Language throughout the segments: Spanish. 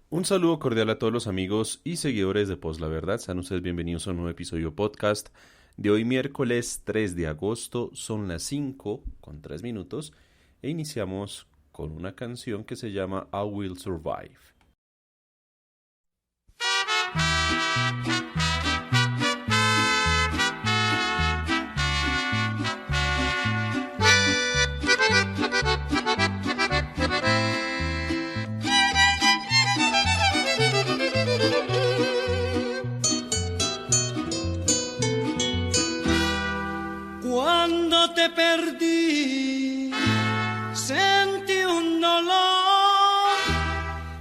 Un saludo cordial a todos los amigos y seguidores de Post La Verdad. Sean ustedes bienvenidos a un nuevo episodio podcast de hoy miércoles 3 de agosto. Son las 5:03 e iniciamos con una canción que se llama I Will Survive. Cuando te perdí, sentí un dolor.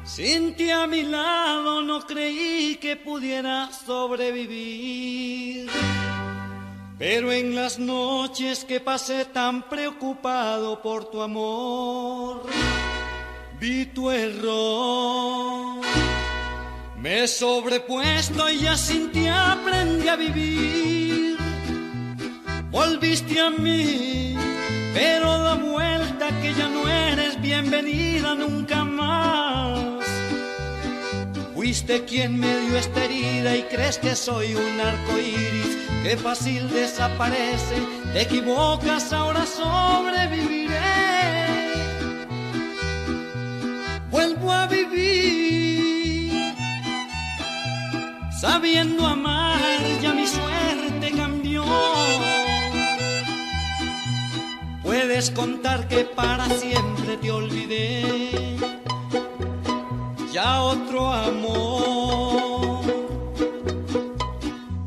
Sin ti a mi lado no creí que pudiera sobrevivir. Pero en las noches que pasé tan preocupado por tu amor, vi tu error. Me he sobrepuesto y ya sin ti aprendí a vivir. Volviste a mí, pero da vuelta que ya no eres bienvenida nunca más. Fuiste quien me dio esta herida y crees que soy un arcoíris que fácil desaparece. Te equivocas, ahora sobreviviré. Vuelvo a vivir, sabiendo amar, ya mi suerte cambió. Puedes contar que para siempre te olvidé, ya otro amor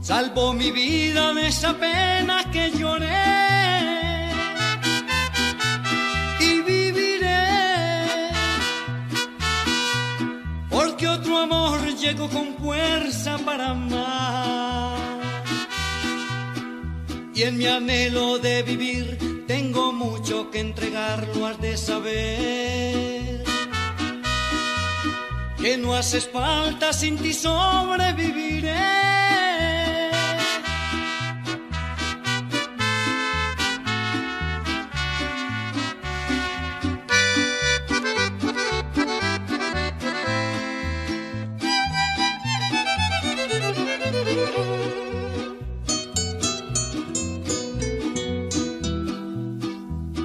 salvó mi vida de esa pena que lloré. Y viviré, porque otro amor llegó con fuerza para amar. Y en mi anhelo de vivir tengo mucho que entregar, lo has de saber. Que no haces falta, sin ti sobreviviré.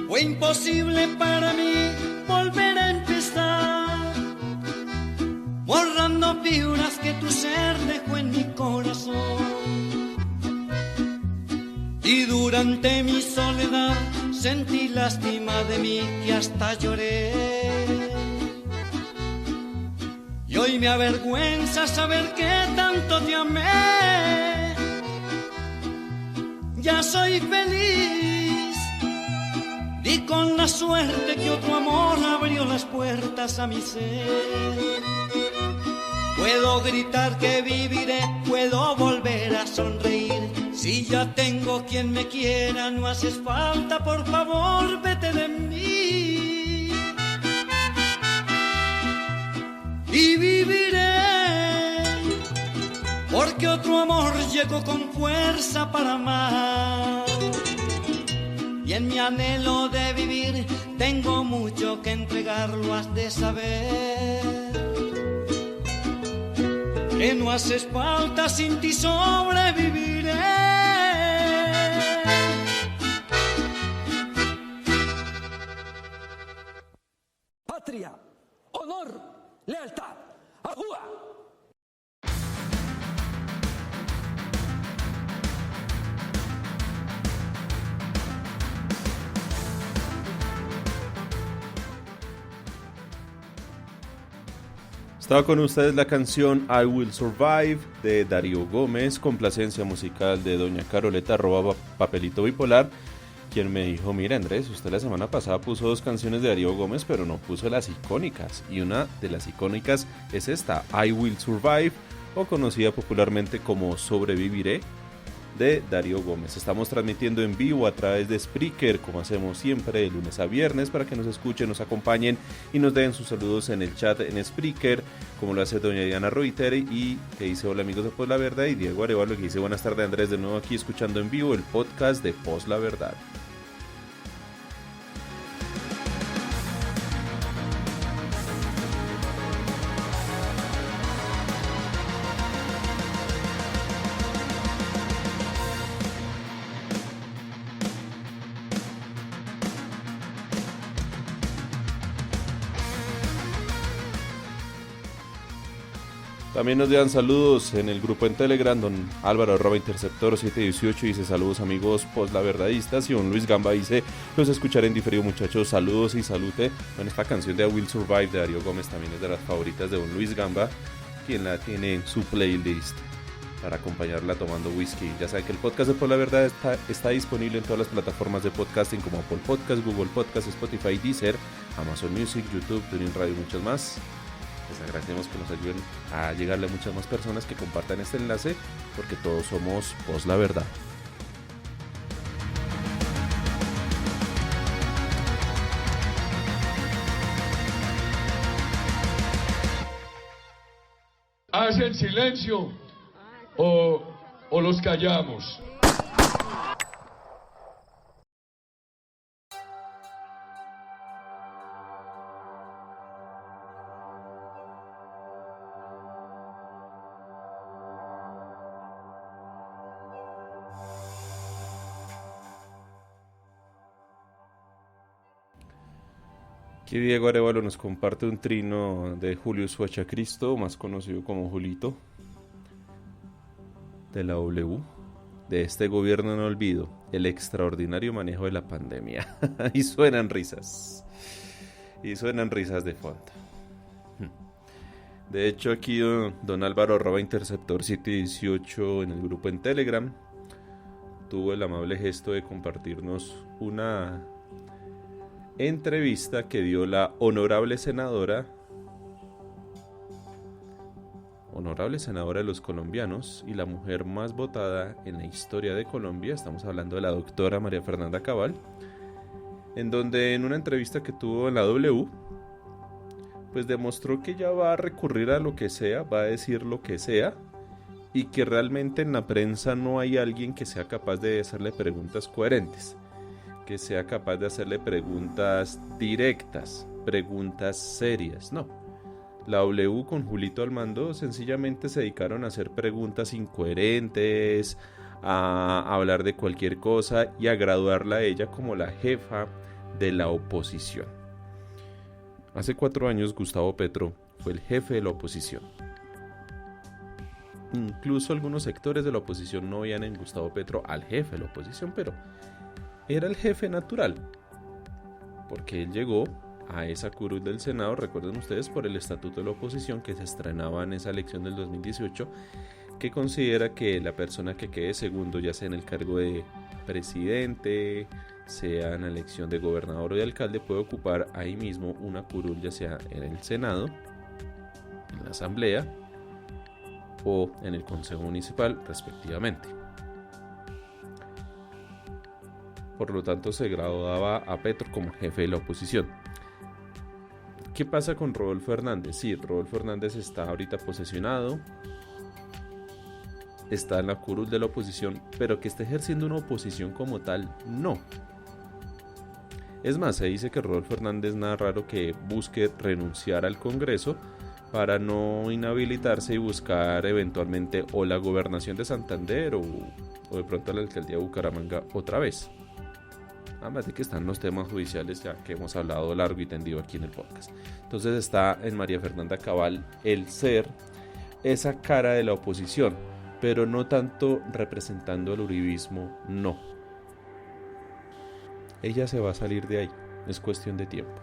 Fue imposible para mí volver a empezar, borrando figuras que tu ser dejó en mi corazón. Y durante mi soledad sentí lástima de mí que hasta lloré. Y hoy me avergüenza saber que tanto te amé. Ya soy feliz, di con la suerte que otro amor abrió las puertas a mi ser. Puedo gritar que viviré, puedo volver a sonreír. Si ya tengo quien me quiera, no haces falta, por favor, vete de mí. Y viviré, porque otro amor llegó con fuerza para amar. Y en mi anhelo de vivir tengo mucho que entregar, lo has de saber. Que no haces falta, sin ti sobreviviré. Patria, honor, lealtad, ¡ajúa! Estaba con ustedes la canción I Will Survive de Darío Gómez, complacencia musical de doña Caroleta @papelito bipolar, quien me dijo: mira Andrés, usted la semana pasada puso 2 canciones de Darío Gómez, pero no puso las icónicas, y una de las icónicas es esta, I Will Survive, o conocida popularmente como Sobreviviré, de Darío Gómez. Estamos transmitiendo en vivo a través de Spreaker, como hacemos siempre de lunes a viernes, para que nos escuchen, nos acompañen y nos den sus saludos en el chat en Spreaker, como lo hace doña Diana Reuter, y que dice hola amigos de Post La Verdad, y Diego Arevalo, que dice buenas tardes Andrés, de nuevo aquí escuchando en vivo el podcast de Post La Verdad. También nos dan saludos en el grupo en Telegram. Don Álvaro Interceptor 718 dice saludos amigos postlaverdadistas. Y don Luis Gamba dice los escucharé en diferido muchachos, saludos y salute. Bueno, esta canción de I Will Survive de Darío Gómez también es de las favoritas de don Luis Gamba, quien la tiene en su playlist para acompañarla tomando whisky. Ya saben que el podcast de Por la Verdad está disponible en todas las plataformas de podcasting como Apple Podcast, Google Podcast, Spotify, Deezer, Amazon Music, YouTube, TuneIn Radio y muchas más. Les agradecemos que nos ayuden a llegarle a muchas más personas, que compartan este enlace, porque todos somos Voz la Verdad. ¿Hacen silencio o los callamos? Aquí Diego Arevalo nos comparte un trino de Julio Suachacristo, más conocido como Julito, de la W, de este gobierno en olvido, el extraordinario manejo de la pandemia. Y suenan risas de fondo. De hecho, aquí don Álvaro Interceptor 718 en el grupo en Telegram tuvo el amable gesto de compartirnos una entrevista que dio la honorable senadora de los colombianos y la mujer más votada en la historia de Colombia. Estamos hablando de la doctora María Fernanda Cabal, en donde en una entrevista que tuvo en la W, pues demostró que ella va a recurrir a lo que sea, va a decir lo que sea, y que realmente en la prensa no hay alguien que sea capaz de hacerle preguntas coherentes, que sea capaz de hacerle preguntas directas, preguntas serias. No, la W con Julito al mando sencillamente se dedicaron a hacer preguntas incoherentes, a hablar de cualquier cosa y a graduarla a ella como la jefa de la oposición. Hace 4 años Gustavo Petro fue el jefe de la oposición. Incluso algunos sectores de la oposición no veían en Gustavo Petro al jefe de la oposición, pero era el jefe natural, porque él llegó a esa curul del Senado, recuerden ustedes, por el estatuto de la oposición que se estrenaba en esa elección del 2018, que considera que la persona que quede segundo, ya sea en el cargo de presidente, sea en la elección de gobernador o de alcalde, puede ocupar ahí mismo una curul, ya sea en el Senado, en la Asamblea o en el Consejo Municipal, respectivamente. Por lo tanto, se graduaba a Petro como jefe de la oposición. ¿Qué pasa con Rodolfo Hernández? Sí, Rodolfo Hernández está ahorita posesionado, está en la curul de la oposición, pero que esté ejerciendo una oposición como tal, no. Es más, se dice que Rodolfo Hernández, nada raro que busque renunciar al Congreso para no inhabilitarse y buscar eventualmente o la gobernación de Santander o de pronto la alcaldía de Bucaramanga otra vez. Además de que están los temas judiciales ya que hemos hablado largo y tendido aquí en el podcast. Entonces está en María Fernanda Cabal el ser esa cara de la oposición, pero no tanto representando el uribismo, no. Ella se va a salir de ahí, es cuestión de tiempo.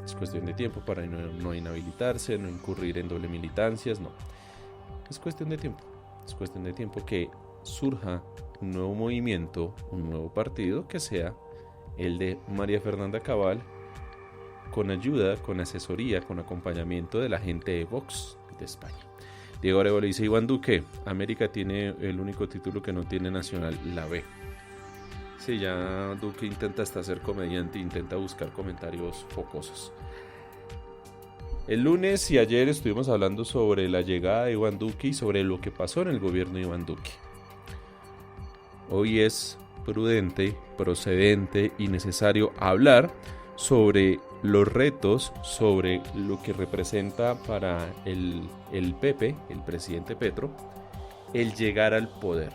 Es cuestión de tiempo para no inhabilitarse, no incurrir en doble militancias, no. Es cuestión de tiempo. Es cuestión de tiempo que surja un nuevo movimiento, un nuevo partido que sea el de María Fernanda Cabal, con ayuda, con asesoría, con acompañamiento de la gente de Vox de España. Diego Arevalo dice: Iván Duque, América tiene el único título que no tiene nacional, la B. Sí, ya Duque intenta hasta ser comediante, intenta buscar comentarios jocosos. El lunes y ayer estuvimos hablando sobre la llegada de Iván Duque y sobre lo que pasó en el gobierno de Iván Duque. Hoy es prudente, procedente y necesario hablar sobre los retos, sobre lo que representa para el PP, el presidente Petro, el llegar al poder.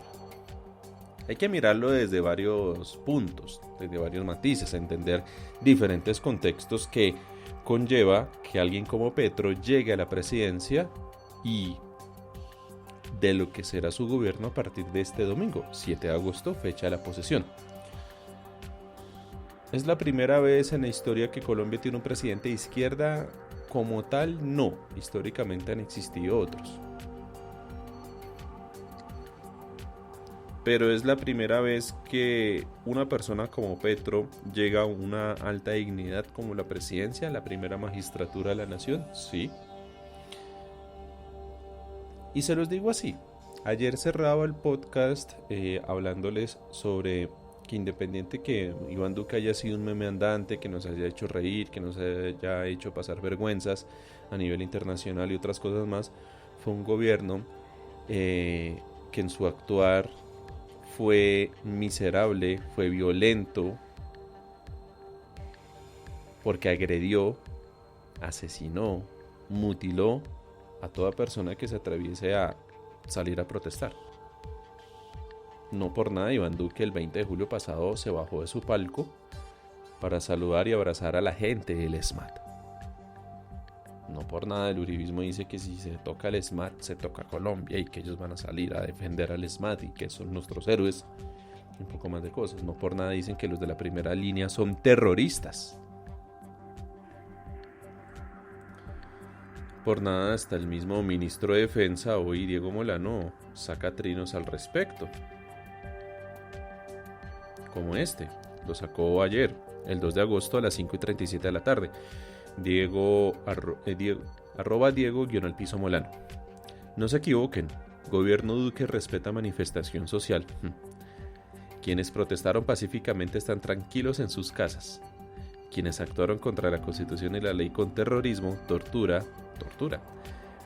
Hay que mirarlo desde varios puntos, desde varios matices, entender diferentes contextos que conlleva que alguien como Petro llegue a la presidencia y de lo que será su gobierno a partir de este domingo, 7 de agosto, fecha de la posesión. ¿Es la primera vez en la historia que Colombia tiene un presidente de izquierda? Como tal, no. Históricamente han existido otros. Pero es la primera vez que una persona como Petro llega a una alta dignidad como la presidencia, la primera magistratura de la nación, sí. Y se los digo así. Ayer cerraba el podcast hablándoles sobre que independiente que Iván Duque haya sido un meme andante, que nos haya hecho reír, que nos haya hecho pasar vergüenzas a nivel internacional y otras cosas más, fue un gobierno que en su actuar fue miserable, fue violento, porque agredió, asesinó, mutiló a toda persona que se atreviese a salir a protestar. No por nada Iván Duque el 20 de julio pasado se bajó de su palco para saludar y abrazar a la gente del ESMAD. No por nada el uribismo dice que si se toca el ESMAD se toca Colombia y que ellos van a salir a defender al ESMAD y que son nuestros héroes. Un poco más de cosas. No por nada dicen que los de la primera línea son terroristas. Por nada hasta el mismo ministro de Defensa, hoy Diego Molano, saca trinos al respecto. Como este, lo sacó ayer, el 2 de agosto a las 5:37 de la tarde. arroba Diego_al_piso Molano. No se equivoquen, gobierno Duque respeta manifestación social. Quienes protestaron pacíficamente están tranquilos en sus casas. Quienes actuaron contra la Constitución y la ley con terrorismo, tortura,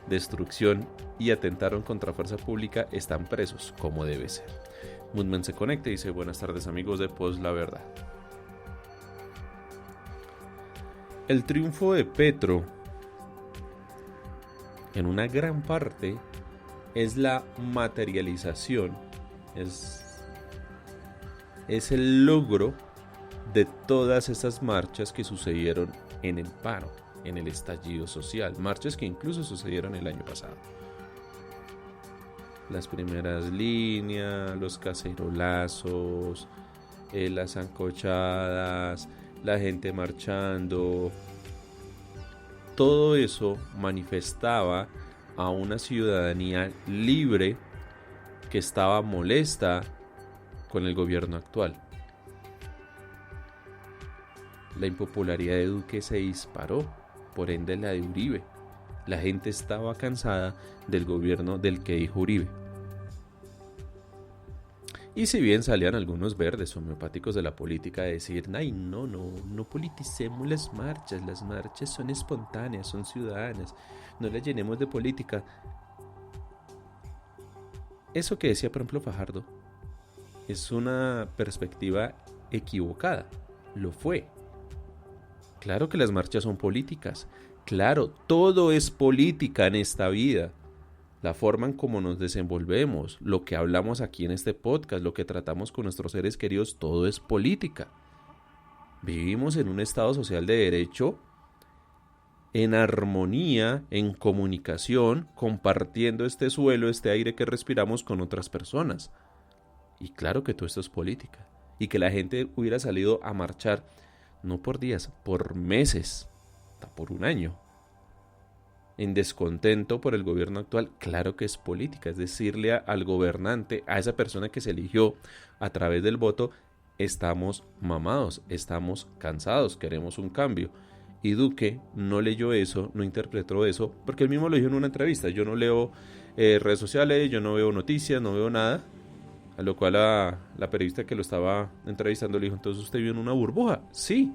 destrucción y atentaron contra fuerza pública están presos, como debe ser. Moodman se conecta y dice: buenas tardes amigos de Post La Verdad. El triunfo de Petro en una gran parte es la materialización, es el logro de todas esas marchas que sucedieron en el paro, en el estallido social, marchas que incluso sucedieron el año pasado. Las primeras líneas, los cacerolazos, las ancochadas, la gente marchando, todo eso manifestaba a una ciudadanía libre que estaba molesta con el gobierno actual. La impopularidad de Duque se disparó, por ende la de Uribe. La gente estaba cansada del gobierno del que dijo Uribe. Y si bien salían algunos verdes homeopáticos de la política a decir: ay, no politicemos las marchas son espontáneas, son ciudadanas, no las llenemos de política. Eso que decía por ejemplo Fajardo es una perspectiva equivocada, lo fue. Claro que las marchas son políticas, claro, todo es política en esta vida. La forma en cómo nos desenvolvemos, lo que hablamos aquí en este podcast, lo que tratamos con nuestros seres queridos, todo es política. Vivimos en un estado social de derecho, en armonía, en comunicación, compartiendo este suelo, este aire que respiramos con otras personas. Y claro que todo esto es política. Y que la gente hubiera salido a marchar, no por días, por meses, hasta por un año, en descontento por el gobierno actual, claro que es política. Es decirle al gobernante, a esa persona que se eligió a través del voto: estamos mamados, estamos cansados, queremos un cambio. Y Duque no leyó eso, no interpretó eso, porque él mismo lo dijo en una entrevista: yo no leo redes sociales, yo no veo noticias, no veo nada. A lo cual la periodista que lo estaba entrevistando le dijo: entonces usted vive en una burbuja. Sí,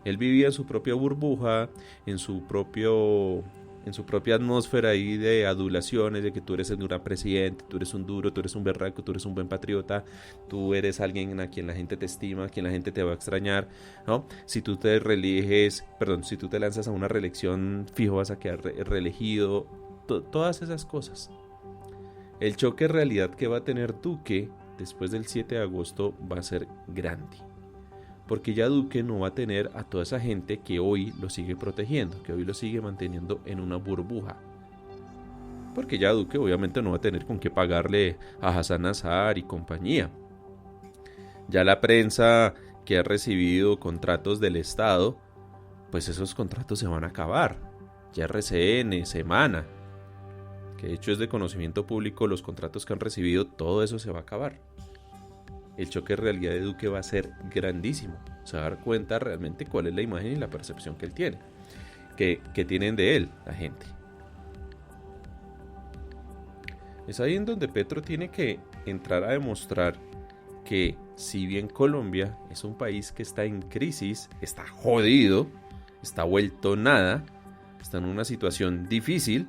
él vivía en su propia burbuja, en su propia atmósfera ahí de adulaciones, de que tú eres el gran presidente, tú eres un duro, tú eres un berraco, tú eres un buen patriota, tú eres alguien a quien la gente te estima, a quien la gente te va a extrañar, ¿no? Si tú te lanzas a una reelección, fijo vas a quedar reelegido, todas esas cosas. El choque de realidad que va a tener Duque después del 7 de agosto va a ser grande, porque ya Duque no va a tener a toda esa gente que hoy lo sigue protegiendo, que hoy lo sigue manteniendo en una burbuja. Porque ya Duque obviamente no va a tener con qué pagarle a Hassan Nazar y compañía. Ya la prensa que ha recibido contratos del Estado, pues esos contratos se van a acabar. Ya RCN, Semana, que de hecho es de conocimiento público, los contratos que han recibido, todo eso se va a acabar. El choque de realidad de Duque va a ser grandísimo. Se va a dar cuenta realmente cuál es la imagen y la percepción que él tiene, que tienen de él la gente. Es ahí en donde Petro tiene que entrar a demostrar que si bien Colombia es un país que está en crisis, está jodido, está vuelto nada, está en una situación difícil,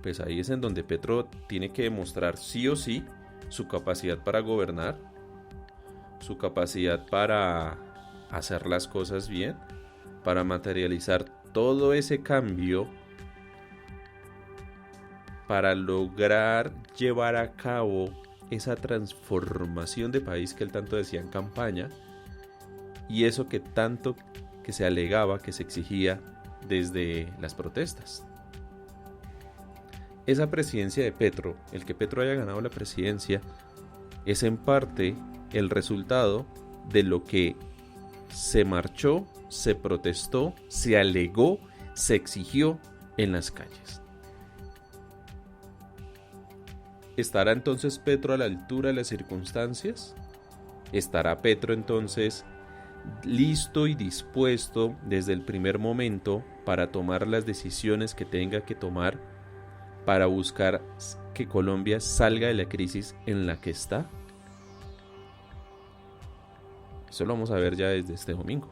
pues ahí es en donde Petro tiene que demostrar sí o sí su capacidad para gobernar, su capacidad para hacer las cosas bien, para materializar todo ese cambio, para lograr llevar a cabo esa transformación de país que él tanto decía en campaña, y eso que tanto que se alegaba, que se exigía desde las protestas. Esa presidencia de Petro, el que Petro haya ganado la presidencia, es en parte el resultado de lo que se marchó, se protestó, se alegó, se exigió en las calles. ¿Estará entonces Petro a la altura de las circunstancias? ¿Estará Petro entonces listo y dispuesto desde el primer momento para tomar las decisiones que tenga que tomar para buscar que Colombia salga de la crisis en la que está? Eso lo vamos a ver ya desde este domingo.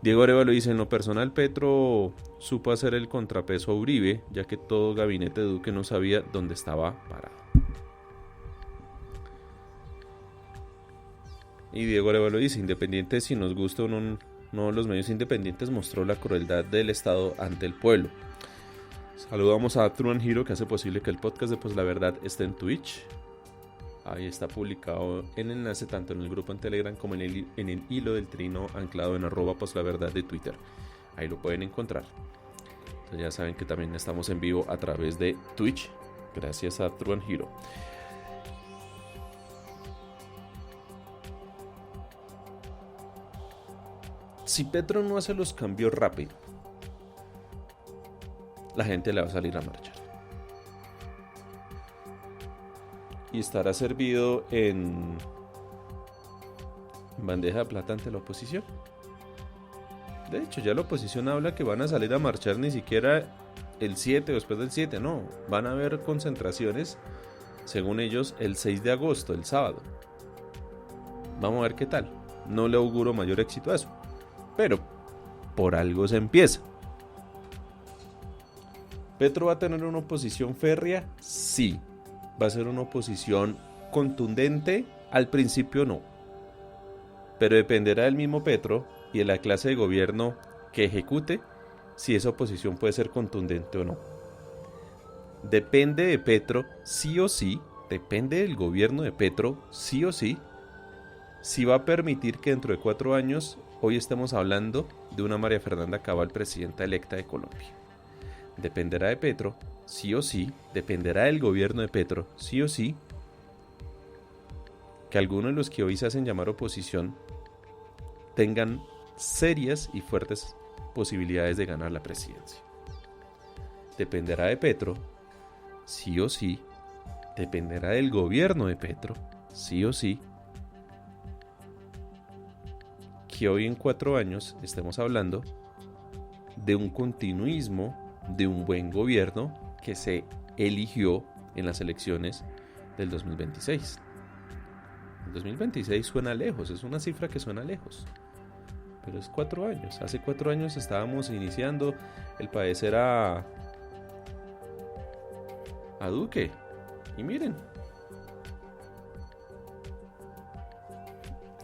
Diego Arevalo dice: en lo personal, Petro supo hacer el contrapeso a Uribe, ya que todo gabinete de Duque no sabía dónde estaba parado. Y Diego Arevalo dice: independiente si nos gusta o no, los medios independientes mostró la crueldad del Estado ante el pueblo. Saludamos a Truman Hero, que hace posible que el podcast de Pues la Verdad esté en Twitch. Ahí está publicado el enlace tanto en el grupo en Telegram como en el hilo del trino anclado en @poslaverdad de Twitter. Ahí lo pueden encontrar. Entonces ya saben que también estamos en vivo a través de Twitch, gracias a Truman Hero. Si Petro no hace los cambios rápido, la gente le va a salir a marchar. Y estará servido en bandeja de plata ante la oposición. De hecho, ya la oposición habla que van a salir a marchar ni siquiera el 7 o después del 7, no. Van a haber concentraciones, según ellos, el 6 de agosto, el sábado. Vamos a ver qué tal. No le auguro mayor éxito a eso, pero por algo se empieza. ¿Petro va a tener una oposición férrea? Sí. ¿Va a ser una oposición contundente? Al principio no. Pero dependerá del mismo Petro y de la clase de gobierno que ejecute si esa oposición puede ser contundente o no. Depende de Petro, sí o sí, depende del gobierno de Petro, sí o sí, si va a permitir que dentro de 4 años hoy estemos hablando de una María Fernanda Cabal presidenta electa de Colombia. Dependerá de Petro, sí o sí, dependerá del gobierno de Petro, sí o sí, que algunos de los que hoy se hacen llamar oposición tengan serias y fuertes posibilidades de ganar la presidencia. Dependerá de Petro, sí o sí, dependerá del gobierno de Petro, sí o sí, que hoy en 4 años estemos hablando de un continuismo, de un buen gobierno que se eligió en las elecciones del 2026. El 2026 suena lejos, es una cifra que suena lejos, pero es 4 años. Hace 4 años estábamos iniciando, el país era a Duque, y miren,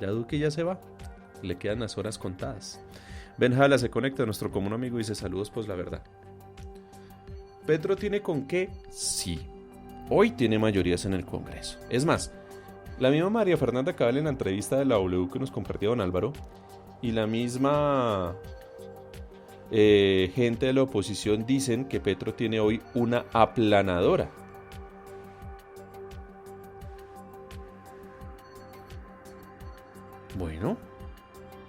ya Duque ya se va, le quedan las horas contadas. Ben Jala se conecta a nuestro común amigo y dice: saludos, pues la verdad. ¿Petro tiene con qué? Sí. Hoy tiene mayorías en el Congreso. Es más, La misma María Fernanda Cabal en la entrevista de la W que nos compartió don Álvaro, y la misma gente de la oposición dicen que Petro tiene hoy una aplanadora. Bueno,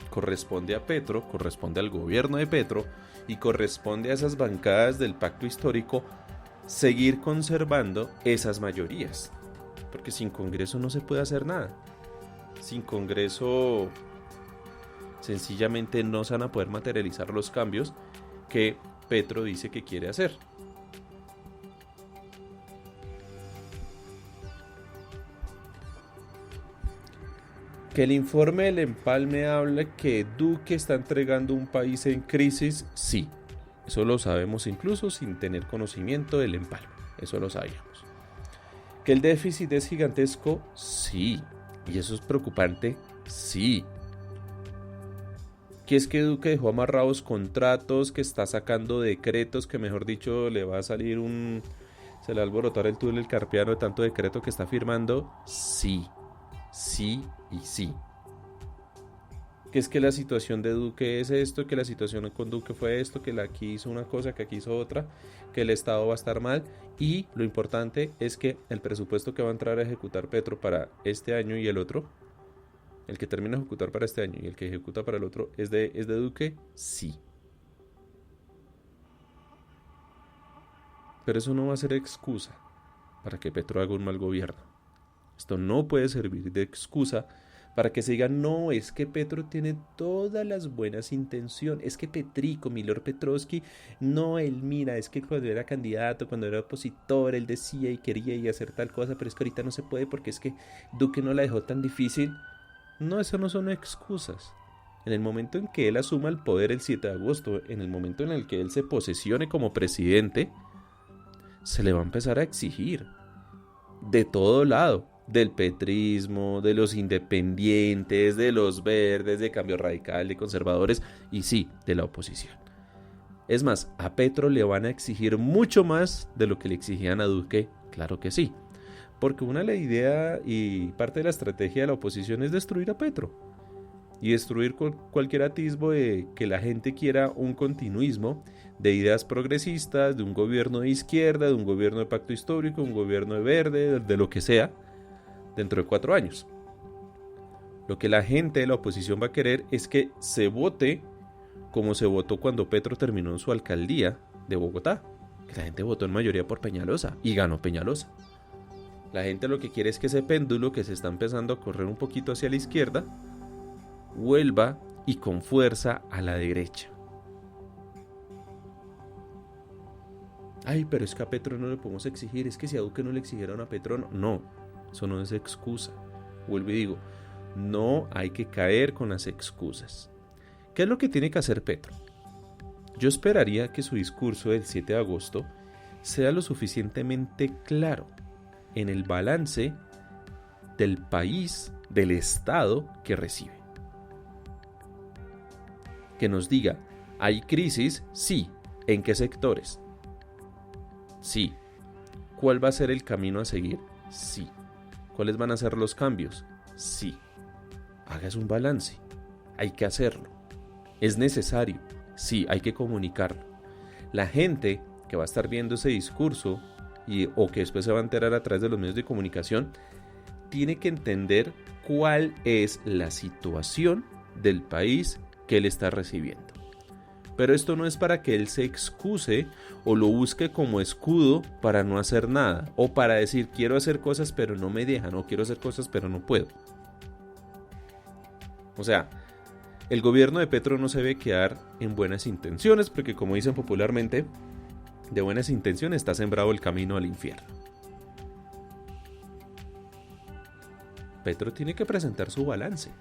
corresponde a Petro, corresponde al gobierno de Petro y corresponde a esas bancadas del pacto histórico seguir conservando esas mayorías, porque sin Congreso no se puede hacer nada. Sin Congreso sencillamente no se van a poder materializar los cambios que Petro dice que quiere hacer. Que el informe del empalme habla que Duque está entregando un país en crisis, sí. Eso lo sabemos incluso sin tener conocimiento del empalme. Eso lo sabíamos. Que el déficit es gigantesco, sí. Y eso es preocupante, sí. Que es que Duque dejó amarrados contratos, que está sacando decretos, que mejor dicho le va a salir se le va a alborotar el túnel carpiano de tanto decreto que está firmando, sí. Sí y sí. Que es que la situación de Duque es esto, que la situación con Duque fue esto, que aquí hizo una cosa, que aquí hizo otra, que el Estado va a estar mal, y lo importante es que el presupuesto que va a entrar a ejecutar Petro para este año y el otro, el que termina de ejecutar para este año y el que ejecuta para el otro, ¿es de Duque? Sí. Pero eso no va a ser excusa para que Petro haga un mal gobierno. Esto no puede servir de excusa para que se diga, no, es que Petro tiene todas las buenas intenciones, es que Petrico, Milor Petrovsky, no, él mira, es que cuando era candidato, cuando era opositor, él decía y quería y hacer tal cosa, pero es que ahorita no se puede porque es que Duque no la dejó tan difícil. No, eso no son excusas. En el momento en que él asuma el poder el 7 de agosto, en el momento en el que él se posesione como presidente, se le va a empezar a exigir de todo lado. Del petrismo, de los independientes, de los verdes, de Cambio Radical, de conservadores y sí, de la oposición. Es más, a Petro le van a exigir mucho más de lo que le exigían a Duque, claro que sí. Porque una de la idea y parte de la estrategia de la oposición es destruir a Petro. Y destruir cualquier atisbo de que la gente quiera un continuismo de ideas progresistas, de un gobierno de izquierda, de un gobierno de pacto histórico, un gobierno de verde, de lo que sea, dentro de 4 años. Lo que la gente de la oposición va a querer es que se vote como se votó cuando Petro terminó en su alcaldía de Bogotá. Que la gente votó en mayoría por Peñalosa y ganó Peñalosa. La gente lo que quiere es que ese péndulo que se está empezando a correr un poquito hacia la izquierda vuelva y con fuerza a la derecha. Ay, pero es que a Petro no le podemos exigir, es que si a Duque no le exigieron a Petro, no, eso no es excusa. Vuelvo y digo, no hay que caer con las excusas. ¿Qué es lo que tiene que hacer Petro? Yo esperaría que su discurso del 7 de agosto sea lo suficientemente claro en el balance del país, del Estado que recibe. Que nos diga, ¿hay crisis? Sí. ¿En qué sectores? Sí. ¿Cuál va a ser el camino a seguir? Sí. ¿Cuáles van a ser los cambios? Sí. Hagas un balance. Hay que hacerlo. ¿Es necesario? Sí, hay que comunicarlo. La gente que va a estar viendo ese discurso o que después se va a enterar a través de los medios de comunicación, tiene que entender cuál es la situación del país que él está recibiendo. Pero esto no es para que él se excuse o lo busque como escudo para no hacer nada, o para decir quiero hacer cosas pero no me dejan, o quiero hacer cosas pero no puedo. O sea, el gobierno de Petro no se debe quedar en buenas intenciones, porque como dicen popularmente, de buenas intenciones está sembrado el camino al infierno. Petro tiene que presentar su balance.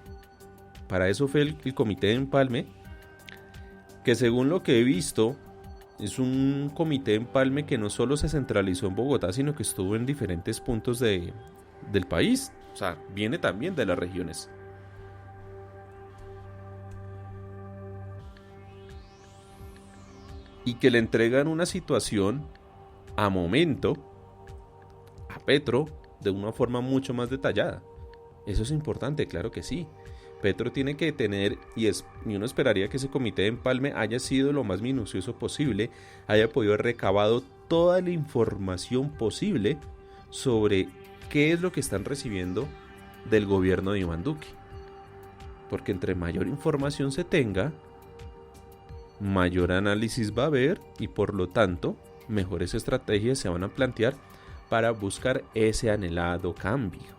Para eso fue el comité de empalme, que según lo que he visto, es un comité de empalme que no solo se centralizó en Bogotá, sino que estuvo en diferentes puntos del país. O sea, viene también de las regiones. Y que le entregan una situación a momento a Petro de una forma mucho más detallada. Eso es importante, claro que sí. Petro tiene que tener, y uno esperaría que ese comité de empalme haya sido lo más minucioso posible, haya podido haber recabado toda la información posible sobre qué es lo que están recibiendo del gobierno de Iván Duque. Porque entre mayor información se tenga, mayor análisis va a haber y por lo tanto mejores estrategias se van a plantear para buscar ese anhelado cambio.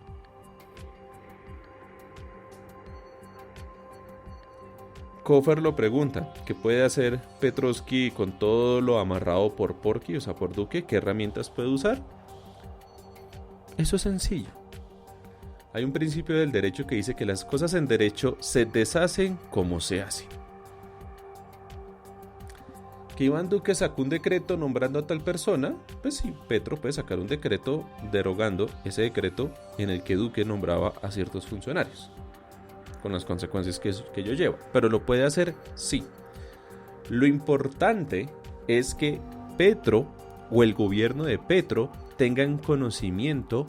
Kofer lo pregunta, ¿qué puede hacer Petrovsky con todo lo amarrado por Porky, o sea por Duque? ¿Qué herramientas puede usar? Eso es sencillo. Hay un principio del derecho que dice que las cosas en derecho se deshacen como se hacen. Que Iván Duque sacó un decreto nombrando a tal persona, pues sí, Petro puede sacar un decreto derogando ese decreto en el que Duque nombraba a ciertos funcionarios, con las consecuencias que ello lleva. Pero lo puede hacer, sí. Lo importante es que Petro o el gobierno de Petro tengan conocimiento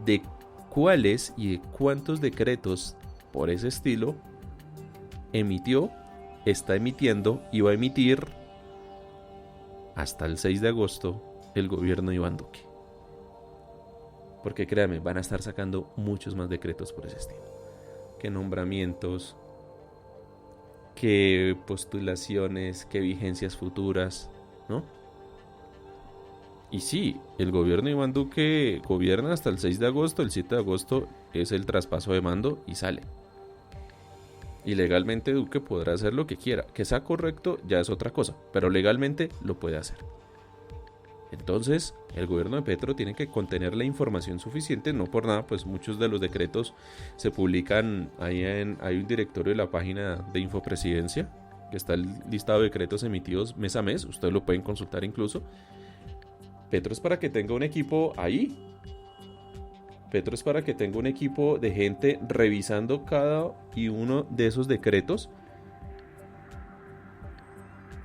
de cuáles y de cuántos decretos por ese estilo emitió, está emitiendo y va a emitir hasta el 6 de agosto el gobierno de Iván Duque. Porque créanme, van a estar sacando muchos más decretos por ese estilo. Que nombramientos, que postulaciones, que vigencias futuras, ¿no? Y sí, el gobierno de Iván Duque gobierna hasta el 6 de agosto, el 7 de agosto es el traspaso de mando y sale. Y legalmente Duque podrá hacer lo que quiera, que sea correcto ya es otra cosa, pero legalmente lo puede hacer. Entonces, el gobierno de Petro tiene que contener la información suficiente, no por nada, pues muchos de los decretos se publican ahí hay un directorio de la página de Infopresidencia, que está el listado de decretos emitidos mes a mes, ustedes lo pueden consultar incluso. Petro es para que tenga un equipo ahí. Petro es para que tenga un equipo de gente revisando cada y uno de esos decretos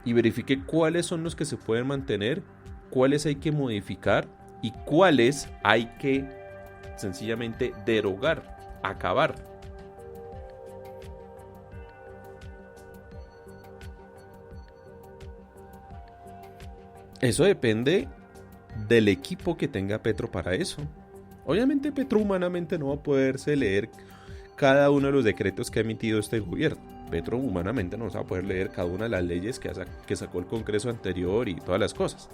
y verifique cuáles son los que se pueden mantener, cuáles hay que modificar y cuáles hay que sencillamente derogar, acabar. Eso depende del equipo que tenga Petro para eso. Obviamente Petro humanamente no va a poderse leer cada uno de los decretos que ha emitido este gobierno. Petro humanamente no va a poder leer cada una de las leyes que sacó el Congreso anterior y todas las cosas.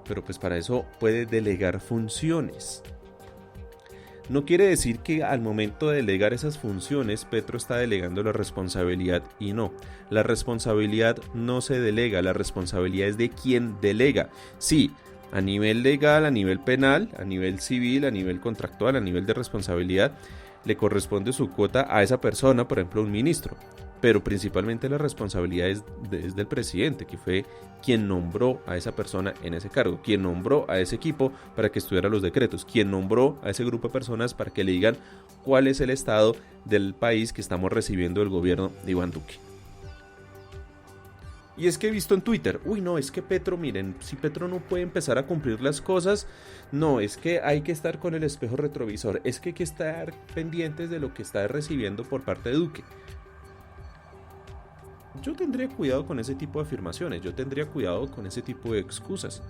Pero pues para eso puede delegar funciones. No quiere decir que al momento de delegar esas funciones Petro está delegando la responsabilidad y no. La responsabilidad no se delega, la responsabilidad es de quien delega. Sí, a nivel legal, a nivel penal, a nivel civil, a nivel contractual, a nivel de responsabilidad, le corresponde su cuota a esa persona, por ejemplo un ministro. Pero principalmente la responsabilidad es del presidente, que fue quien nombró a esa persona en ese cargo, quien nombró a ese equipo para que estudiara los decretos, quien nombró a ese grupo de personas para que le digan cuál es el estado del país que estamos recibiendo del gobierno de Iván Duque. Y es que he visto en Twitter, no, es que Petro, miren, si Petro no puede empezar a cumplir las cosas, no, es que hay que estar con el espejo retrovisor, es que hay que estar pendientes de lo que está recibiendo por parte de Duque. Yo tendría cuidado con ese tipo de afirmaciones, yo tendría cuidado con ese tipo de excusas,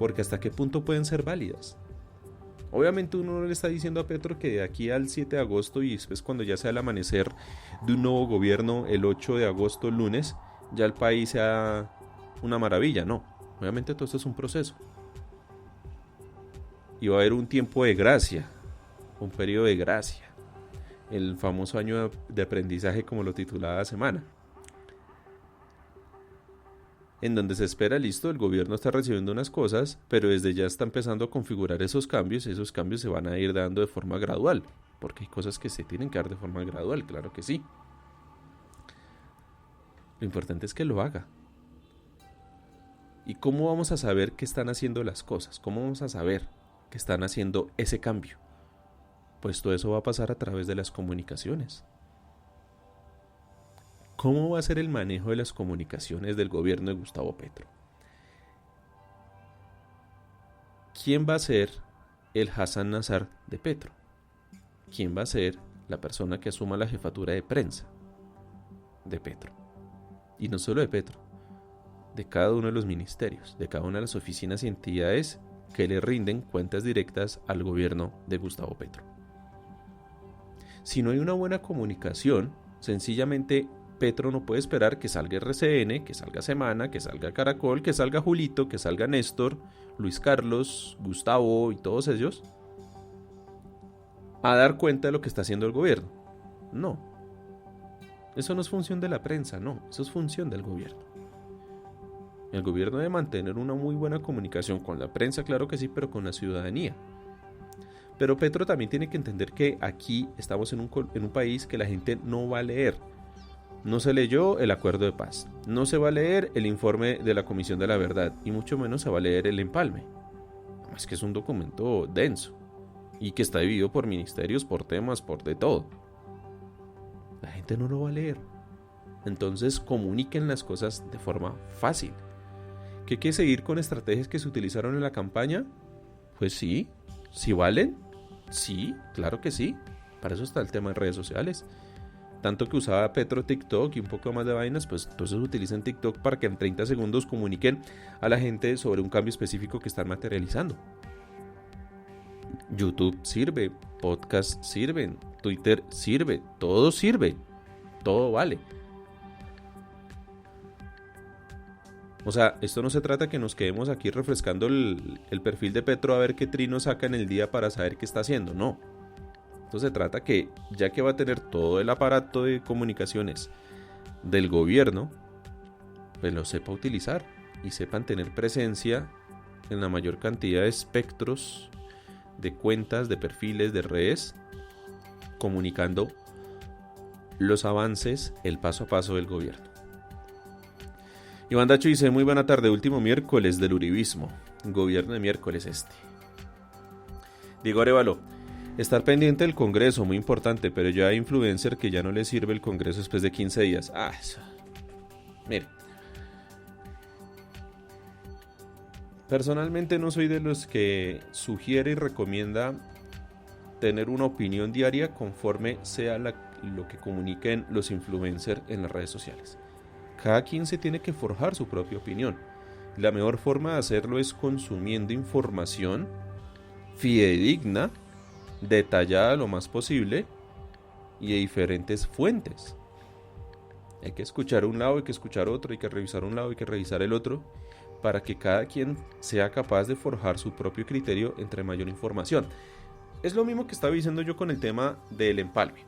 porque hasta qué punto pueden ser válidas. Obviamente uno no le está diciendo a Petro que de aquí al 7 de agosto y después cuando ya sea el amanecer de un nuevo gobierno el 8 de agosto, lunes, ya el país sea una maravilla, no. Obviamente todo esto es un proceso. Y va a haber un tiempo de gracia, un periodo de gracia. El famoso año de aprendizaje como lo titulaba la semana. En donde se espera, listo, el gobierno está recibiendo unas cosas, pero desde ya está empezando a configurar esos cambios se van a ir dando de forma gradual, porque hay cosas que se tienen que dar de forma gradual, claro que sí. Lo importante es que lo haga. ¿Y cómo vamos a saber que están haciendo las cosas? ¿Cómo vamos a saber que están haciendo ese cambio? Pues todo eso va a pasar a través de las comunicaciones. ¿Cómo va a ser el manejo de las comunicaciones del gobierno de Gustavo Petro? ¿Quién va a ser el Hassan Nazar de Petro? quién va a ser la persona que asuma la jefatura de prensa de Petro. Y no solo de Petro, de cada uno de los ministerios, de cada una de las oficinas y entidades que le rinden cuentas directas al gobierno de Gustavo Petro. Si no hay una buena comunicación, sencillamente Petro no puede esperar que salga RCN, que salga Semana, que salga Caracol, que salga Julito, que salga Néstor, Luis Carlos, Gustavo y todos ellos a dar cuenta de lo que está haciendo el gobierno. No. Eso no es función de la prensa, no. Eso es función del gobierno. El gobierno debe mantener una muy buena comunicación con la prensa, claro que sí, pero con la ciudadanía. Pero Petro también tiene que entender que aquí estamos en un país que la gente no va a leer. No se leyó el acuerdo de paz, no se va a leer el informe de la Comisión de la Verdad y mucho menos se va a leer el empalme. Es que es un documento denso y que está dividido por ministerios, por temas, por de todo. La gente no lo va a leer. Entonces comuniquen las cosas de forma fácil. ¿Qué hay que seguir con estrategias que se utilizaron en la campaña? Pues sí, ¿sí valen? Sí, claro que sí. Para eso está el tema de redes sociales. Tanto que usaba Petro TikTok y un poco más de vainas, pues entonces utilicen TikTok para que en 30 segundos comuniquen a la gente sobre un cambio específico que están materializando. YouTube sirve, podcast sirven, Twitter sirve, todo vale. O sea, esto no se trata que nos quedemos aquí refrescando el perfil de Petro a ver qué trino saca en el día para saber qué está haciendo, no. Entonces se trata que, ya que va a tener todo el aparato de comunicaciones del gobierno, pues lo sepa utilizar y sepan tener presencia en la mayor cantidad de espectros, de cuentas, de perfiles, de redes, comunicando los avances, el paso a paso del gobierno. Iván Dacho dice, muy buena tarde, último miércoles del uribismo, gobierno de miércoles este. Diego Arevalo, estar pendiente del Congreso, muy importante, pero ya hay influencer que ya no le sirve el Congreso después de 15 días. Eso. Mire. Personalmente no soy de los que sugiere y recomienda tener una opinión diaria conforme sea lo que comuniquen los influencers en las redes sociales. Cada quien se tiene que forjar su propia opinión. La mejor forma de hacerlo es consumiendo información fidedigna, detallada lo más posible y de diferentes fuentes. Hay que escuchar un lado, hay que escuchar otro, hay que revisar un lado, hay que revisar el otro, para que cada quien sea capaz de forjar su propio criterio entre mayor información. Es lo mismo que estaba diciendo yo con el tema del empalme.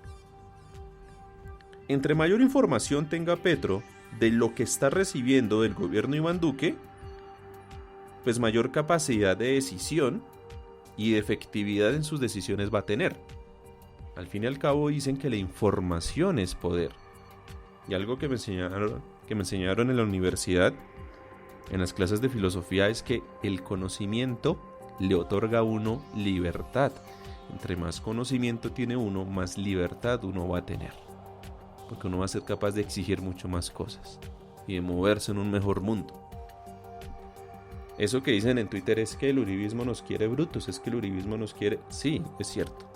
Entre mayor información tenga Petro de lo que está recibiendo del gobierno Iván Duque, pues mayor capacidad de decisión y de efectividad en sus decisiones va a tener. Al fin y al cabo dicen que la información es poder. Y algo que me enseñaron en la universidad, en las clases de filosofía, es que el conocimiento le otorga a uno libertad. Entre más conocimiento tiene uno, más libertad uno va a tener. Porque uno va a ser capaz de exigir mucho más cosas y de moverse en un mejor mundo. Eso que dicen en Twitter es que el uribismo nos quiere brutos, es que el uribismo nos quiere... Sí, es cierto.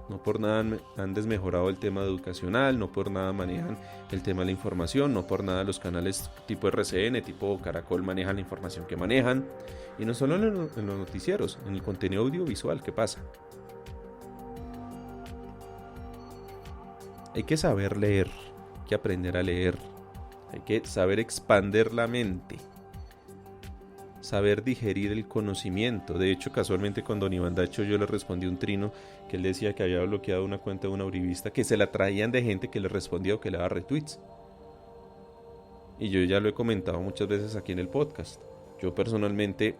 No por nada han desmejorado el tema educacional, no por nada manejan el tema de la información, no por nada los canales tipo RCN, tipo Caracol manejan la información que manejan. Y no solo en los noticieros, en el contenido audiovisual, ¿qué pasa? Hay que saber leer, hay que aprender a leer, hay que saber expandir la mente, saber digerir el conocimiento. De hecho, casualmente con don Iván Dacho yo le respondí un trino que él decía que había bloqueado una cuenta de una uribista, que se la traían de gente que le respondía o que le daba retweets. Y yo ya lo he comentado muchas veces aquí en el podcast. Yo personalmente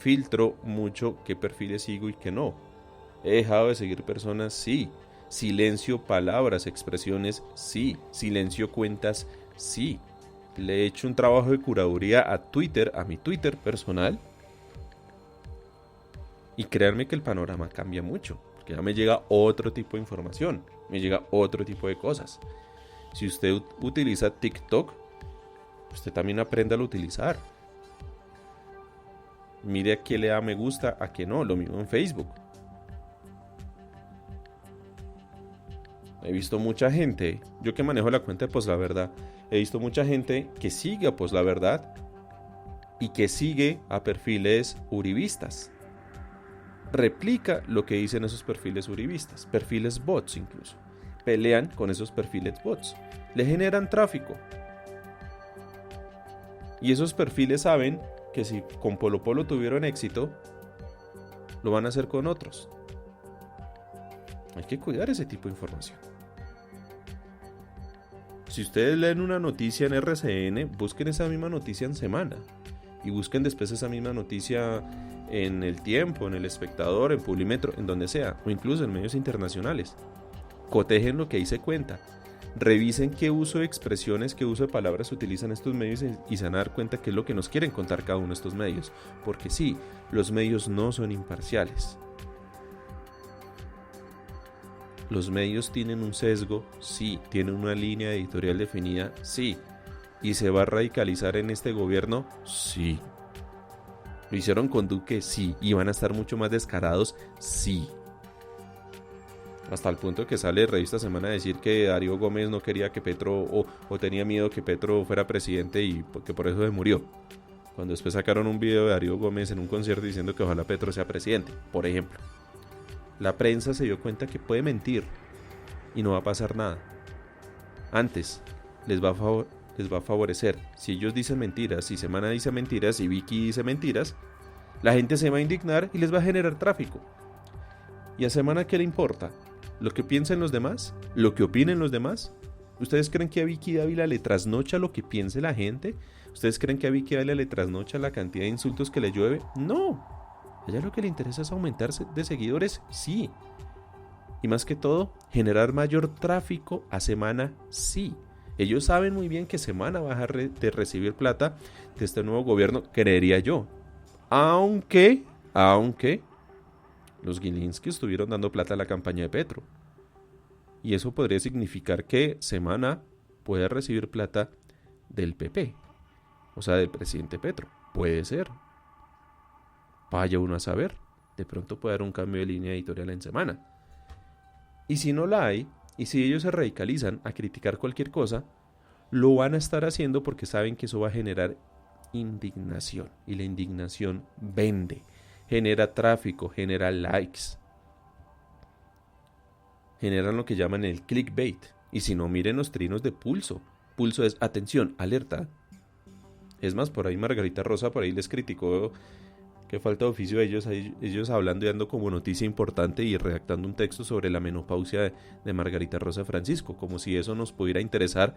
filtro mucho qué perfiles sigo y qué no. He dejado de seguir personas, sí. Silencio palabras, expresiones, sí. Silencio cuentas, sí. Le he hecho un trabajo de curaduría a Twitter, a mi Twitter personal. Y créanme que el panorama cambia mucho. Porque ya me llega otro tipo de información. Me llega otro tipo de cosas. Si usted utiliza TikTok, usted también aprenda a utilizar. Mire a qué le da me gusta, a qué no. Lo mismo en Facebook. he visto mucha gente, yo que manejo la cuenta de Pues la Verdad, he visto mucha gente que sigue a Pues la Verdad y que sigue a perfiles uribistas. Replica lo que dicen esos perfiles uribistas, perfiles bots incluso. Pelean con esos perfiles bots, le generan tráfico. Y esos perfiles saben que si con Polo Polo tuvieron éxito, lo van a hacer con otros. Hay que cuidar ese tipo de información. Si ustedes leen una noticia en RCN, busquen esa misma noticia en Semana. Y busquen después esa misma noticia en El Tiempo, en El Espectador, en Publimetro, en donde sea, o incluso en medios internacionales. Cotejen lo que ahí se cuenta. Revisen qué uso de expresiones, qué uso de palabras utilizan estos medios y se van a dar cuenta qué es lo que nos quieren contar cada uno de estos medios. Porque sí, los medios no son imparciales. Los medios tienen un sesgo, sí. Tienen una línea editorial definida, sí. ¿Y se va a radicalizar en este gobierno? Sí. ¿Lo hicieron con Duque? Sí. ¿Y van a estar mucho más descarados? Sí. Hasta el punto que sale Revista Semana a decir que Darío Gómez no quería que Petro, o tenía miedo que Petro fuera presidente y que por eso se murió. Cuando después sacaron un video de Darío Gómez en un concierto diciendo que ojalá Petro sea presidente, por ejemplo. La prensa se dio cuenta que puede mentir y no va a pasar nada. Antes, les va a favorecer. Si ellos dicen mentiras, si Semana dice mentiras, y Vicky dice mentiras, la gente se va a indignar y les va a generar tráfico. ¿Y a Semana qué le importa? ¿Lo que piensen los demás? ¿Lo que opinen los demás? ¿Ustedes creen que a Vicky Dávila le trasnocha lo que piense la gente? ¿Ustedes creen que a Vicky Dávila le trasnocha la cantidad de insultos que le llueve? No. A ella lo que le interesa es aumentarse de seguidores, sí. Y más que todo, generar mayor tráfico a Semana, sí. Ellos saben muy bien que Semana va a dejar de recibir plata de este nuevo gobierno, creería yo. Aunque los Gilinski estuvieron dando plata a la campaña de Petro. Y eso podría significar que Semana puede recibir plata del PP. O sea, del presidente Petro. Puede ser. Vaya uno a saber. De pronto puede haber un cambio de línea editorial en Semana. Y si no la hay, y si ellos se radicalizan a criticar cualquier cosa, lo van a estar haciendo porque saben que eso va a generar indignación. Y la indignación vende. Genera tráfico, genera likes. Generan lo que llaman el clickbait. Y si no, miren los trinos de Pulso. Pulso es atención, alerta. Es más, por ahí Margarita Rosa por ahí les criticó que falta de oficio de ellos hablando y dando como noticia importante y redactando un texto sobre la menopausia de Margarita Rosa Francisco, como si eso nos pudiera interesar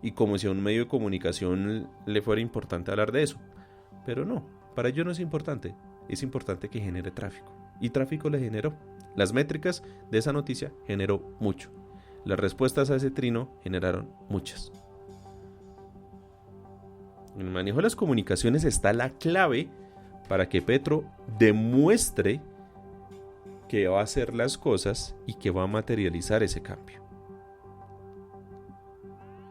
y como si a un medio de comunicación le fuera importante hablar de eso. Pero no, para ellos no es importante que genere tráfico. Y tráfico le generó. Las métricas de esa noticia generó mucho. Las respuestas a ese trino generaron muchas. En el manejo de las comunicaciones está la clave para que Petro demuestre que va a hacer las cosas y que va a materializar ese cambio.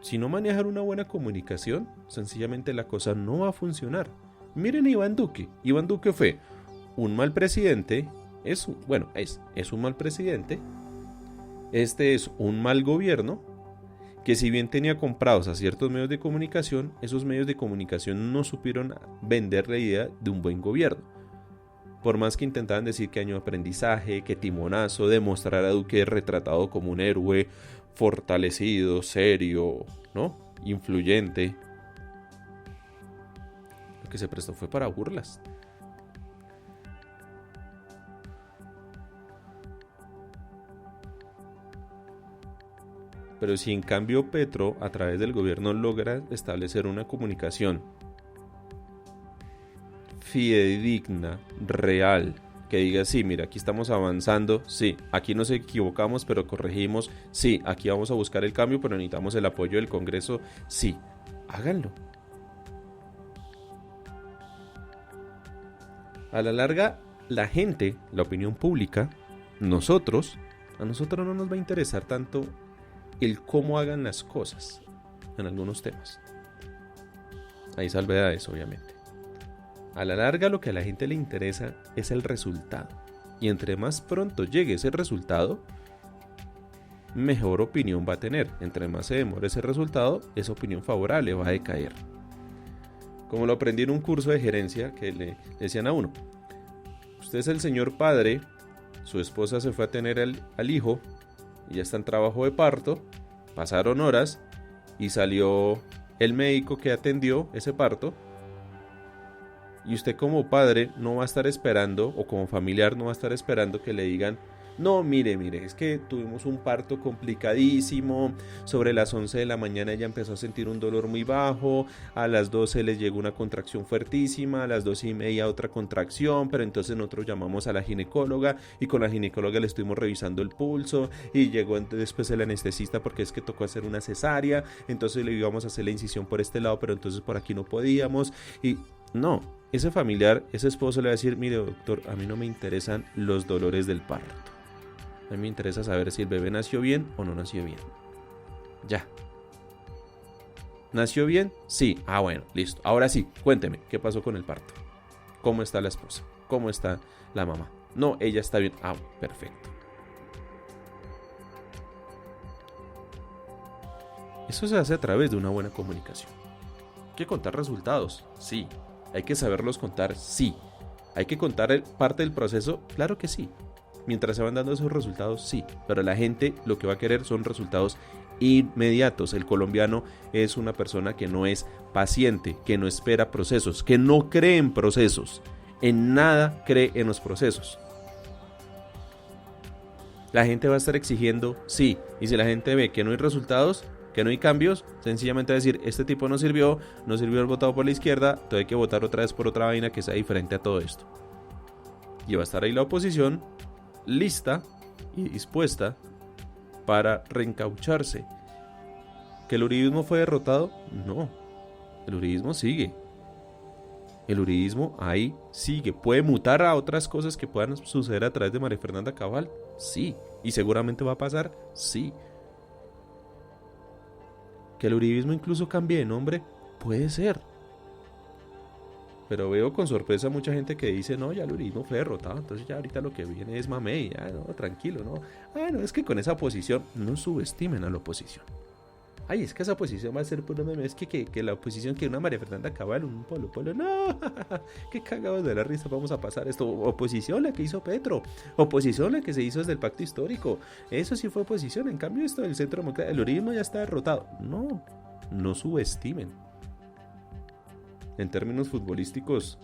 Si no manejan una buena comunicación, sencillamente la cosa no va a funcionar. Miren a Iván Duque. Iván Duque fue un mal presidente, es un mal presidente, este es un mal gobierno, que si bien tenía comprados a ciertos medios de comunicación, esos medios de comunicación no supieron vender la idea de un buen gobierno. Por más que intentaban decir que año de aprendizaje, que timonazo, demostrar a Duque retratado como un héroe, fortalecido, serio, ¿no? Influyente. Lo que se prestó fue para burlas. Pero si en cambio Petro, a través del gobierno, logra establecer una comunicación fidedigna, real, que diga, sí, mira, aquí estamos avanzando, sí, aquí nos equivocamos, pero corregimos, sí, aquí vamos a buscar el cambio, pero necesitamos el apoyo del Congreso, sí, háganlo. A la larga, la gente, la opinión pública, a nosotros no nos va a interesar tanto el cómo hagan las cosas en algunos temas. Hay salvedades, obviamente. A la larga, lo que a la gente le interesa es el resultado. Y entre más pronto llegue ese resultado, mejor opinión va a tener. Entre más se demore ese resultado, esa opinión favorable va a decaer. Como lo aprendí en un curso de gerencia que le decían a uno: usted es el señor padre, su esposa se fue a tener al hijo y ya está en trabajo de parto, pasaron horas y salió el médico que atendió ese parto, y usted como padre no va a estar esperando, o como familiar no va a estar esperando que le digan: no, mire, es que tuvimos un parto complicadísimo, sobre las 11 de la mañana ella empezó a sentir un dolor muy bajo, a las 12 le llegó una contracción fuertísima, a las 12:30 otra contracción, pero entonces nosotros llamamos a la ginecóloga y con la ginecóloga le estuvimos revisando el pulso y llegó después el anestesista porque es que tocó hacer una cesárea, entonces le íbamos a hacer la incisión por este lado, pero entonces por aquí no podíamos. Y no, ese familiar, ese esposo le va a decir: mire doctor, a mí no me interesan los dolores del parto. A mí me interesa saber si el bebé nació bien o no nació bien. Ya. ¿Nació bien? Sí. Ah, bueno, listo. Ahora sí, cuénteme, ¿qué pasó con el parto? ¿Cómo está la esposa? ¿Cómo está la mamá? No, ella está bien. Ah, perfecto. Eso se hace a través de una buena comunicación. ¿Hay que contar resultados? Sí. ¿Hay que saberlos contar? Sí. ¿Hay que contar parte del proceso? Claro que sí. Mientras se van dando esos resultados, sí, pero la gente lo que va a querer son resultados inmediatos. El colombiano es una persona que no es paciente, que no espera procesos, que no cree en procesos, en nada cree en los procesos. La gente va a estar exigiendo, sí, y si la gente ve que no hay resultados, que no hay cambios, sencillamente va a decir: este tipo no sirvió el votado por la izquierda, entonces hay que votar otra vez por otra vaina que sea diferente a todo esto. Y va a estar ahí la oposición lista y dispuesta para reencaucharse. ¿Que el uribismo fue derrotado? No, el uribismo sigue. El uribismo ahí sigue. ¿Puede mutar a otras cosas que puedan suceder a través de María Fernanda Cabal? Sí. ¿Y seguramente va a pasar? Sí. ¿Que el uribismo incluso cambie de nombre? Puede ser. Pero veo con sorpresa mucha gente que dice: no, ya el uribismo fue derrotado, entonces ya ahorita lo que viene es mamey, ya no, tranquilo, no. Ah, no, es que con esa oposición, no subestimen a la oposición. Ay, es que esa oposición va a ser puro meme, es que la oposición quiere una María Fernanda Cabal, un polo, no, qué cagados de la risa vamos a pasar esto. Oposición la que hizo Petro, oposición la que se hizo desde el pacto histórico, eso sí fue oposición. En cambio esto del centro democrático, el uribismo ya está derrotado. No subestimen. En términos futbolísticos,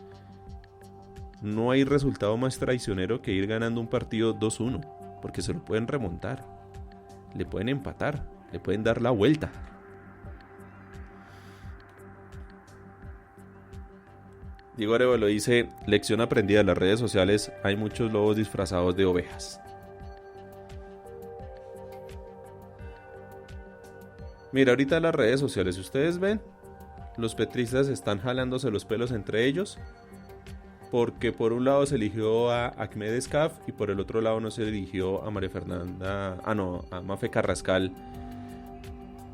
no hay resultado más traicionero que ir ganando un partido 2-1, porque se lo pueden remontar, le pueden empatar, le pueden dar la vuelta. Diego Arevalo dice: lección aprendida en las redes sociales, hay muchos lobos disfrazados de ovejas. Mira, ahorita las redes sociales, si ustedes ven, los petristas están jalándose los pelos entre ellos, porque por un lado se eligió a Ahmed Escaf y por el otro lado no se eligió a María Fernanda, a Mafe Carrascal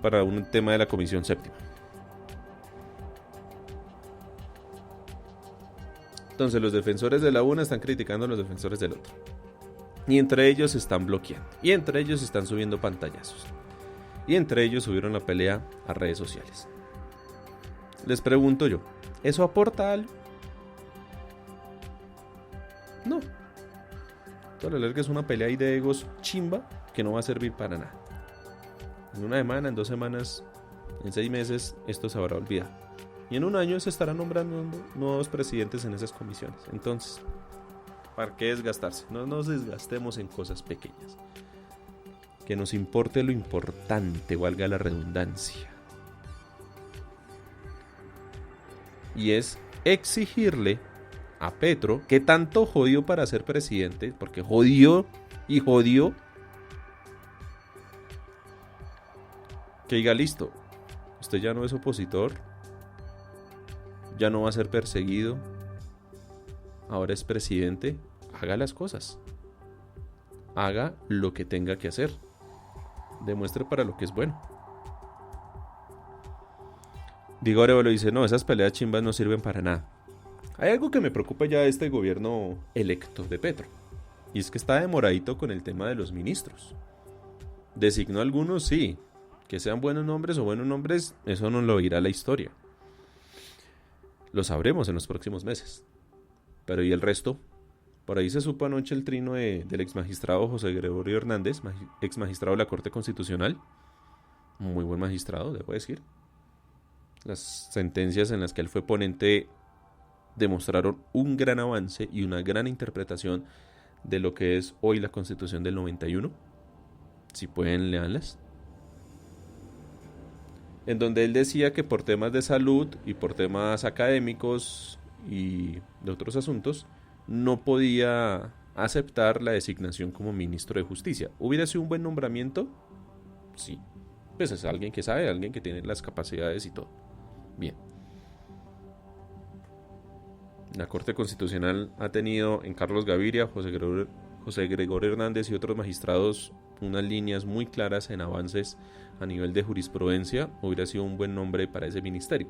para un tema de la Comisión Séptima. Entonces los defensores de la una están criticando a los defensores del otro, y entre ellos se están bloqueando, y entre ellos se están subiendo pantallazos, y entre ellos subieron la pelea a redes sociales. Les pregunto yo, ¿eso aporta algo? No. Toda la larga es una pelea ahí de egos chimba que no va a servir para nada. En una semana, en 2 semanas, en 6 meses, esto se habrá olvidado. Y en un año se estarán nombrando nuevos presidentes en esas comisiones. Entonces, ¿para qué desgastarse? No nos desgastemos en cosas pequeñas. Que nos importe lo importante, valga la redundancia. Y es exigirle a Petro, que tanto jodió para ser presidente, porque jodió y jodió, que diga: listo, usted ya no es opositor, ya no va a ser perseguido, ahora es presidente, haga las cosas, haga lo que tenga que hacer, demuestre para lo que es bueno. Diego Arevalo dice: no, esas peleas chimbas no sirven para nada. Hay algo que me preocupa ya de este gobierno electo de Petro, y es que está demoradito con el tema de los ministros. Designó algunos, sí. Que sean buenos nombres o buenos nombres, eso no lo dirá la historia. Lo sabremos en los próximos meses. Pero ¿y el resto? Por ahí se supo anoche el trino del ex magistrado José Gregorio Hernández, ex magistrado de la Corte Constitucional. Muy buen magistrado, debo decir. Las sentencias en las que él fue ponente demostraron un gran avance y una gran interpretación de lo que es hoy la Constitución del 91. Si pueden, leanlas. En donde él decía que por temas de salud y por temas académicos y de otros asuntos, no podía aceptar la designación como ministro de Justicia. ¿Hubiera sido un buen nombramiento? Sí. Pues es alguien que sabe, alguien que tiene las capacidades y todo. Bien. La Corte Constitucional ha tenido en Carlos Gaviria, José Gregorio Hernández y otros magistrados unas líneas muy claras en avances a nivel de jurisprudencia. Hubiera sido un buen nombre para ese ministerio.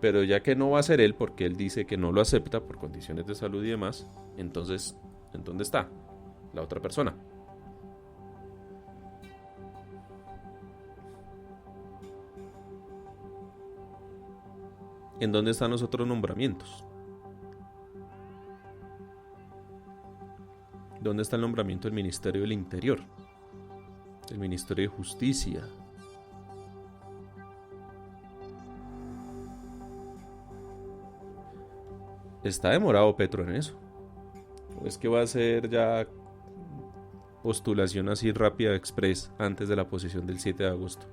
Pero ya que no va a ser él, porque él dice que no lo acepta por condiciones de salud y demás, entonces, ¿en dónde está la otra persona? ¿En dónde están los otros nombramientos? ¿Dónde está el nombramiento del Ministerio del Interior? Del Ministerio de Justicia. ¿Está demorado Petro en eso? ¿O es que va a ser ya postulación así rápida express antes de la posesión del 7 de agosto?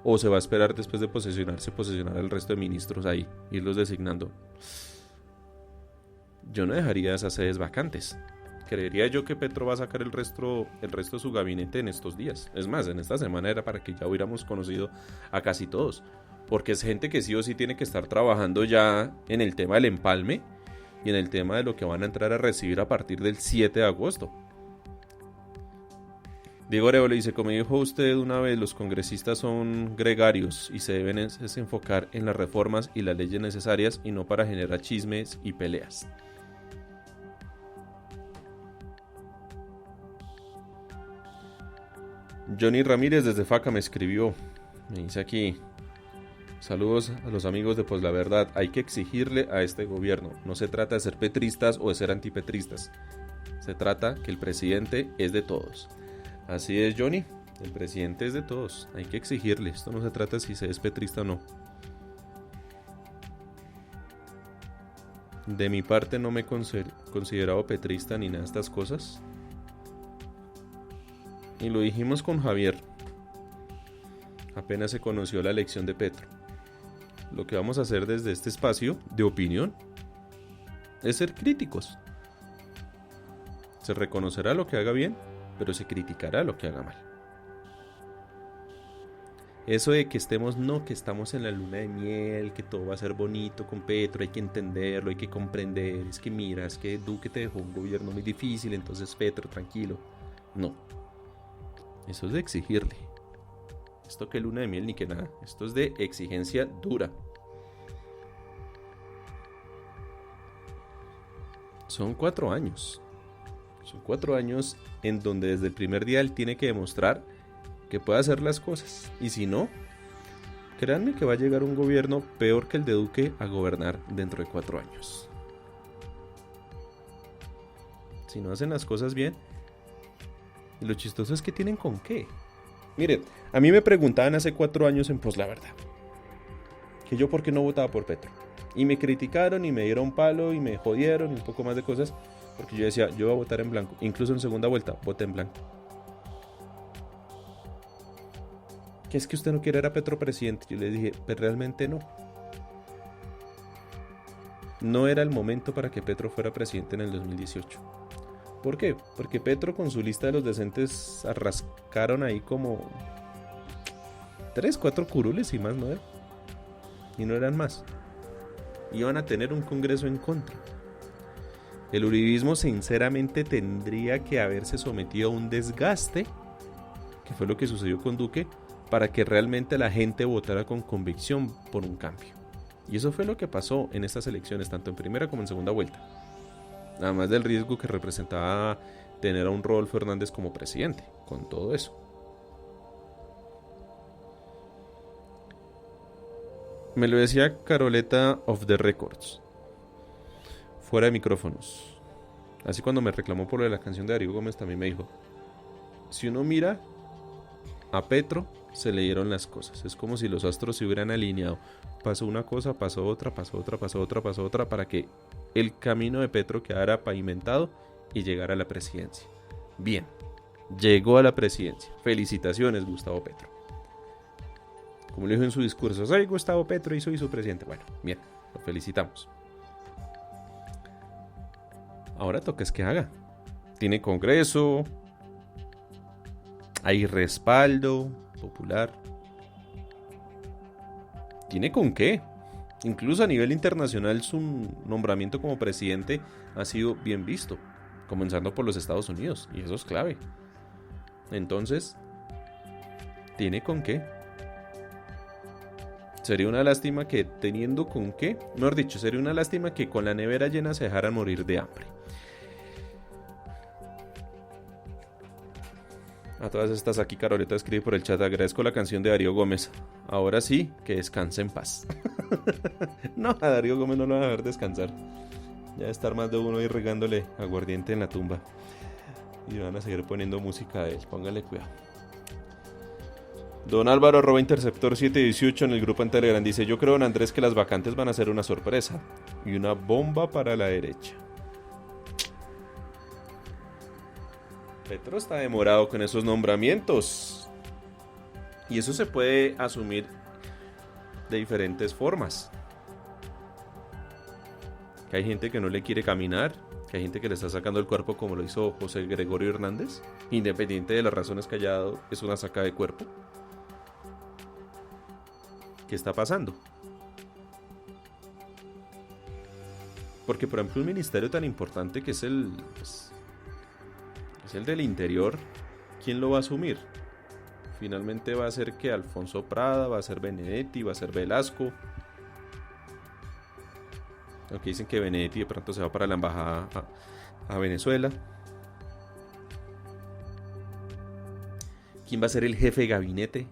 ¿O se va a esperar después de posesionar al resto de ministros ahí, irlos designando? Yo no dejaría esas sedes vacantes. Creería yo que Petro va a sacar el resto de su gabinete en estos días. Es más, en esta semana era para que ya hubiéramos conocido a casi todos. Porque es gente que sí o sí tiene que estar trabajando ya en el tema del empalme y en el tema de lo que van a entrar a recibir a partir del 7 de agosto. Diego Arevalo dice, como dijo usted una vez, los congresistas son gregarios y se deben enfocar en las reformas y las leyes necesarias y no para generar chismes y peleas. Johnny Ramírez desde Faca me escribió, me dice aquí, saludos a los amigos de Pues la Verdad, hay que exigirle a este gobierno, no se trata de ser petristas o de ser antipetristas, se trata que el presidente es de todos. Así es, Johnny, el presidente es de todos, hay que exigirle, esto no se trata de si se es petrista o no. De mi parte no me he considerado petrista ni nada de estas cosas. Y lo dijimos con Javier, apenas se conoció la elección de Petro. Lo que vamos a hacer desde este espacio de opinión es ser críticos. Se reconocerá lo que haga bien, pero se criticará lo que haga mal. Eso de que que estamos en la luna de miel, que todo va a ser bonito con Petro, hay que entenderlo, hay que comprender, es que mira, es que Duque te dejó un gobierno muy difícil, entonces Petro, tranquilo. No. Eso es de exigirle. Esto que luna de miel ni que nada. Esto es de exigencia dura. Son 4 años. Son 4 años en donde desde el primer día él tiene que demostrar que puede hacer las cosas. Y si no, créanme que va a llegar un gobierno peor que el de Duque a gobernar dentro de 4 años. Si no hacen las cosas bien. Y lo chistoso es que tienen con qué. Miren, a mí me preguntaban hace 4 años en Pues la Verdad que yo por qué no votaba por Petro. Y me criticaron y me dieron palo y me jodieron y un poco más de cosas. Porque yo decía, yo voy a votar en blanco. Incluso en segunda vuelta, voté en blanco. ¿Qué es que usted no quiere a Petro presidente? Yo le dije, pero realmente no. No era el momento para que Petro fuera presidente en el 2018. ¿Por qué? Porque Petro con su lista de los decentes arrascaron ahí como 3, 4 curules y más no eran. Y no eran más. Iban a tener un congreso en contra. El uribismo sinceramente tendría que haberse sometido a un desgaste, que fue lo que sucedió con Duque, para que realmente la gente votara con convicción por un cambio. Y eso fue lo que pasó en estas elecciones, tanto en primera como en segunda vuelta. Nada más del riesgo que representaba tener a un Rodolfo Hernández como presidente, con todo eso. Me lo decía Caroleta of the Records, fuera de micrófonos. Así cuando me reclamó por lo de la canción de Darío Gómez también me dijo, si uno mira a Petro, se le dieron las cosas. Es como si los astros se hubieran alineado. Pasó una cosa, pasó otra, pasó otra, pasó otra, pasó otra, para que el camino de Petro quedara pavimentado y llegara a la presidencia. Bien, llegó a la presidencia. Felicitaciones, Gustavo Petro. Como lo dijo en su discurso, soy Gustavo Petro y soy su presidente. Bueno, bien, lo felicitamos. Ahora toca es que haga. Tiene congreso, hay respaldo popular. ¿Tiene con qué? Incluso a nivel internacional su nombramiento como presidente ha sido bien visto, comenzando por los Estados Unidos, y eso es clave. Entonces, ¿tiene con qué? Sería una lástima que teniendo con qué, mejor dicho, sería una lástima que con la nevera llena se dejaran morir de hambre. A todas estas, aquí Caroleta escribe por el chat, agradezco la canción de Darío Gómez. Ahora sí, que descanse en paz. No, a Darío Gómez no lo van a dejar descansar. Ya va a estar más de uno ahí regándole aguardiente en la tumba. Y van a seguir poniendo música de él, póngale cuidado. Don Álvaro @Interceptor 718 en el grupo en Telegram dice, yo creo, don Andrés, que las vacantes van a ser una sorpresa y una bomba para la derecha. Petro está demorado con esos nombramientos. Y eso se puede asumir de diferentes formas. Que hay gente que no le quiere caminar, que hay gente que le está sacando el cuerpo como lo hizo José Gregorio Hernández. Independiente de las razones que haya dado, es una saca de cuerpo. ¿Qué está pasando? Porque, por ejemplo, un ministerio tan importante que es el del Interior, ¿quién lo va a asumir? Finalmente va a ser que Alfonso Prada, va a ser Benedetti, va a ser Velasco. Aunque dicen que Benedetti de pronto se va para la embajada a Venezuela. ¿Quién va a ser el jefe de gabinete?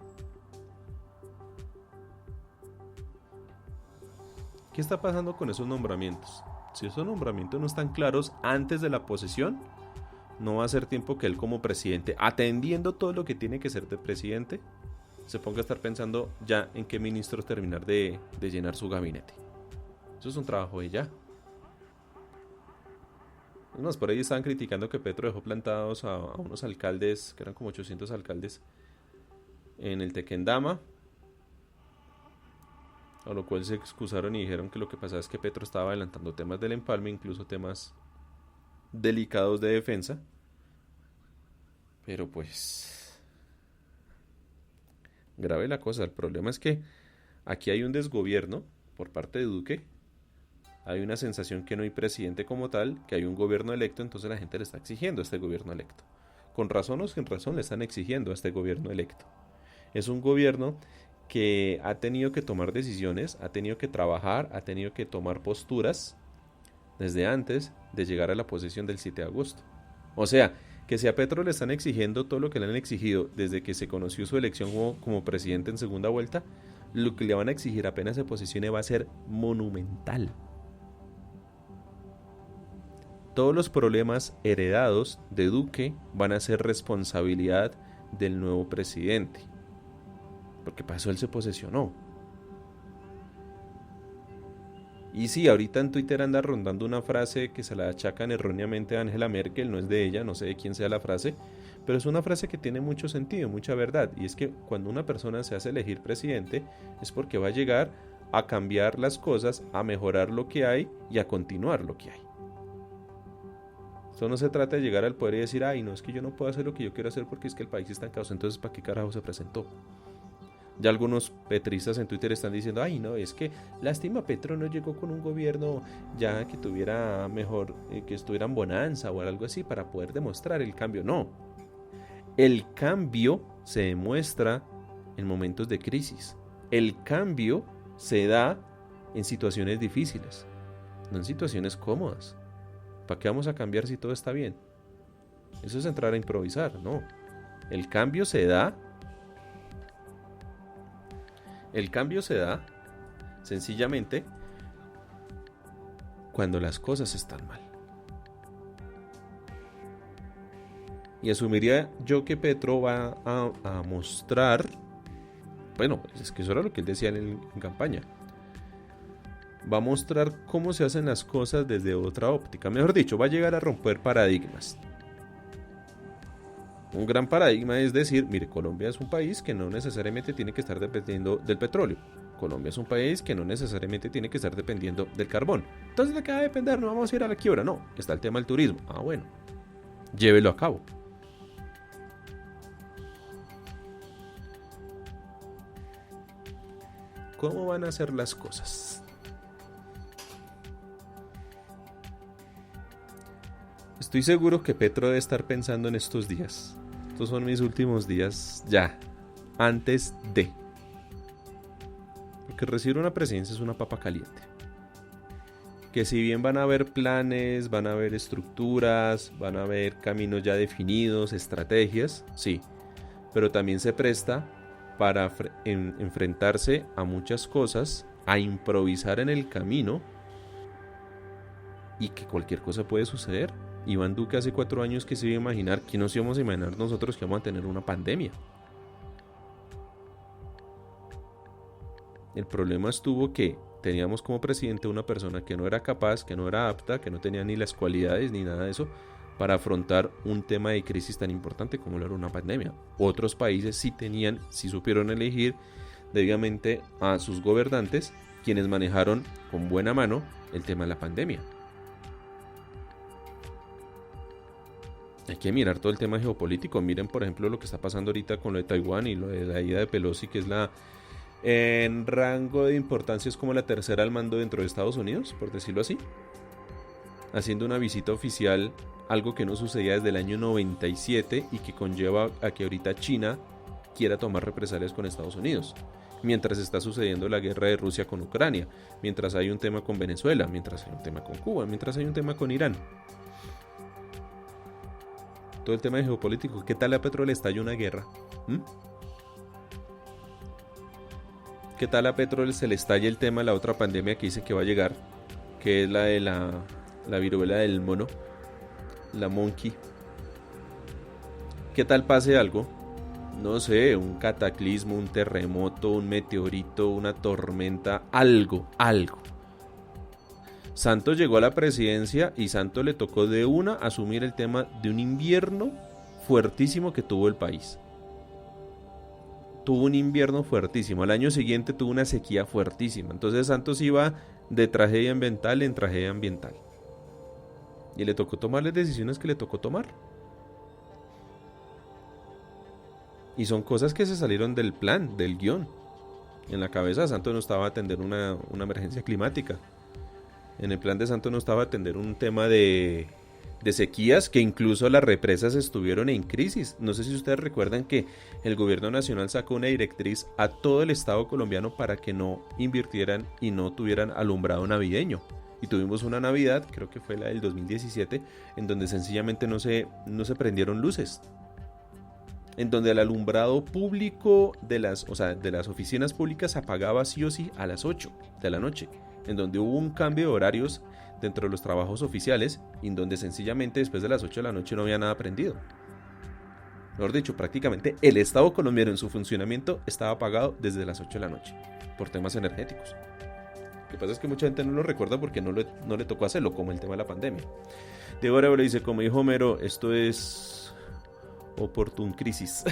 ¿Qué está pasando con esos nombramientos? Si esos nombramientos no están claros antes de la posesión, no va a ser tiempo que él como presidente, atendiendo todo lo que tiene que ser de presidente, se ponga a estar pensando ya en qué ministros terminar de llenar su gabinete. Eso es un trabajo de ya. Es más, por ahí estaban criticando que Petro dejó plantados a unos alcaldes, que eran como 800 alcaldes, en el Tequendama. A lo cual se excusaron y dijeron que lo que pasaba es que Petro estaba adelantando temas del empalme, incluso temas delicados de defensa. Pero pues grave la cosa. El problema es que aquí hay un desgobierno por parte de Duque. Hay una sensación que no hay presidente como tal, que hay un gobierno electo, entonces la gente le está exigiendo a este gobierno electo. Con razón o sin razón le están exigiendo a este gobierno electo. Es un gobierno que ha tenido que tomar decisiones, ha tenido que trabajar, ha tenido que tomar posturas desde antes de llegar a la posesión del 7 de agosto. O sea, que si a Petro le están exigiendo todo lo que le han exigido desde que se conoció su elección como presidente en segunda vuelta, lo que le van a exigir apenas se posicione va a ser monumental. Todos los problemas heredados de Duque van a ser responsabilidad del nuevo presidente. Porque para eso él se posesionó. Y sí, ahorita en Twitter anda rondando una frase que se la achacan erróneamente a Angela Merkel, no es de ella, no sé de quién sea la frase, pero es una frase que tiene mucho sentido, mucha verdad, y es que cuando una persona se hace elegir presidente es porque va a llegar a cambiar las cosas, a mejorar lo que hay y a continuar lo que hay. Esto no se trata de llegar al poder y decir, ay, no, es que yo no puedo hacer lo que yo quiero hacer porque es que el país está en caos, entonces ¿para qué carajo se presentó? Ya algunos petristas en Twitter están diciendo, ay no, es que lástima Petro no llegó con un gobierno ya que tuviera mejor, que estuviera en bonanza o algo así para poder demostrar el cambio. No, el cambio se demuestra en momentos de crisis. El cambio se da en situaciones difíciles, no en situaciones cómodas. ¿Para qué vamos a cambiar si todo está bien? Eso es entrar a improvisar, no. El cambio se da sencillamente cuando las cosas están mal. Y asumiría yo que Petro va a mostrar, bueno, es que eso era lo que él decía en campaña, va a mostrar cómo se hacen las cosas desde otra óptica. Mejor dicho, va a llegar a romper paradigmas. Un gran paradigma es decir, mire, Colombia es un país que no necesariamente tiene que estar dependiendo del petróleo. Colombia es un país que no necesariamente tiene que estar dependiendo del carbón. Entonces, ¿de qué va a depender? No vamos a ir a la quiebra. No, está el tema del turismo. Ah, bueno, llévelo a cabo. ¿Cómo van a ser las cosas? Estoy seguro que Petro debe estar pensando en estos días. Estos son mis últimos días ya, antes de. Porque recibir una presidencia es una papa caliente. Que si bien van a haber planes, van a haber estructuras, van a haber caminos ya definidos, estrategias, sí. Pero también se presta para enfrentarse a muchas cosas, a improvisar en el camino y que cualquier cosa puede suceder. Iván Duque hace 4 años que se iba a imaginar, ¿quién nos íbamos a imaginar nosotros que vamos a tener una pandemia? El problema estuvo que teníamos como presidente una persona que no era capaz, que no era apta, que no tenía ni las cualidades ni nada de eso para afrontar un tema de crisis tan importante como lo era una pandemia. Otros países sí tenían, sí supieron elegir debidamente a sus gobernantes, quienes manejaron con buena mano el tema de la pandemia. Hay que mirar todo el tema geopolítico. Miren, por ejemplo, lo que está pasando ahorita con lo de Taiwán y lo de la ida de Pelosi, que es en rango de importancia es como la tercera al mando dentro de Estados Unidos, por decirlo así, haciendo una visita oficial, algo que no sucedía desde el año 97 y que conlleva a que ahorita China quiera tomar represalias con Estados Unidos, mientras está sucediendo la guerra de Rusia con Ucrania, mientras hay un tema con Venezuela, mientras hay un tema con Cuba, mientras hay un tema con Irán. Todo el tema de geopolítico. ¿Qué tal a Petro le estalla una guerra? ¿Qué tal a Petro se le estalla el tema de la otra pandemia que dice que va a llegar? Que es la de la viruela del mono, la monkey. ¿Qué tal pase algo? No sé, un cataclismo, un terremoto, un meteorito, una tormenta, algo. Santos llegó a la presidencia y Santos le tocó de una asumir el tema de un invierno fuertísimo que tuvo el país. Tuvo un invierno fuertísimo. Al año siguiente tuvo una sequía fuertísima. Entonces Santos iba de tragedia ambiental en tragedia ambiental. Y le tocó tomar las decisiones que le tocó tomar. Y son cosas que se salieron del plan, del guión. En la cabeza de Santos no estaba a atender una emergencia climática. En el plan de Santos no estaba a atender un tema de sequías, que incluso las represas estuvieron en crisis. No sé si ustedes recuerdan que el gobierno nacional sacó una directriz a todo el estado colombiano para que no invirtieran y no tuvieran alumbrado navideño. Y tuvimos una Navidad, creo que fue la del 2017, en donde sencillamente no se prendieron luces. En donde el alumbrado público de las oficinas públicas se apagaba sí o sí a las 8 de la noche. En donde hubo un cambio de horarios dentro de los trabajos oficiales, y en donde sencillamente después de las 8 de la noche no había nada prendido. Mejor dicho, prácticamente el Estado colombiano en su funcionamiento estaba apagado desde las 8 de la noche, por temas energéticos. Lo que pasa es que mucha gente no lo recuerda porque no le tocó hacerlo, como el tema de la pandemia. Diego Arevalo dice, como dijo Homero, esto es oportun crisis.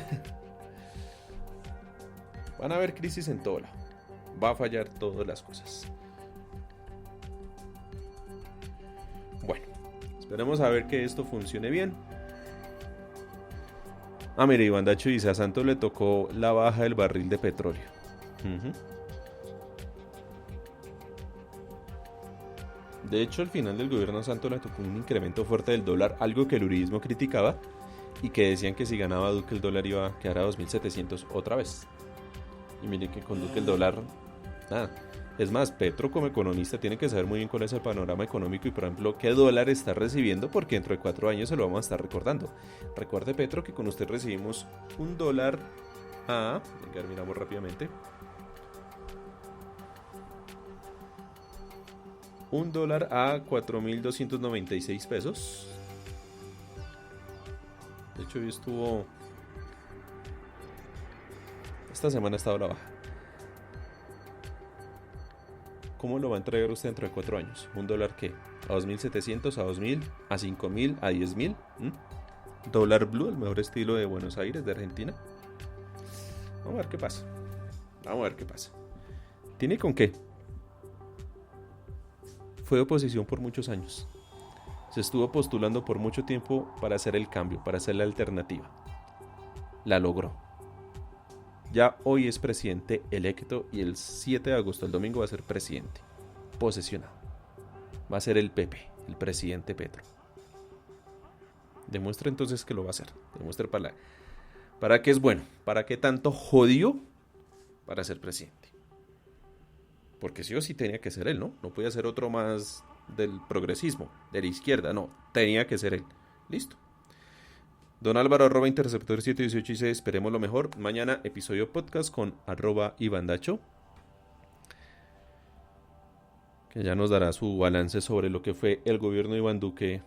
Van a haber crisis en todo lado. Va a fallar todas las cosas. Bueno, esperemos a ver que esto funcione bien. Mire, Iván Dacho dice, a Santos le tocó la baja del barril de petróleo. De hecho, al final del gobierno de Santos le tocó un incremento fuerte del dólar, algo que el uribismo criticaba y que decían que si ganaba Duque el dólar iba a quedar a 2.700 otra vez. Y mire que con Duque el dólar, nada. Es más, Petro como economista tiene que saber muy bien cuál es el panorama económico y, por ejemplo, qué dólar está recibiendo, porque dentro de 4 años se lo vamos a estar recordando. Recuerde, Petro, que con usted recibimos un dólar a... miramos rápidamente. un dólar a 4.296 pesos. De hecho, hoy estuvo... Esta semana ha estado a la baja. ¿Cómo lo va a entregar usted dentro de 4 años? ¿Un dólar qué? ¿A 2.700? ¿A 2.000? ¿A 5.000? ¿A 10.000? ¿Dólar blue, el mejor estilo de Buenos Aires, de Argentina? Vamos a ver qué pasa. Vamos a ver qué pasa. ¿Tiene con qué? Fue oposición por muchos años. Se estuvo postulando por mucho tiempo para hacer el cambio, para hacer la alternativa. La logró. Ya hoy es presidente electo y el 7 de agosto, el domingo, va a ser presidente. Posesionado. Va a ser el Pepe, el presidente Petro. Demuestra entonces que lo va a hacer. Demuestra para qué es bueno. Para qué tanto jodió para ser presidente. Porque sí o sí tenía que ser él, ¿no? No podía ser otro más del progresismo, de la izquierda, no. Tenía que ser él. Listo. Don Álvaro, @interceptor 718 dice, esperemos lo mejor. Mañana episodio podcast con @Ivandacho, que ya nos dará su balance sobre lo que fue el gobierno de Iván Duque,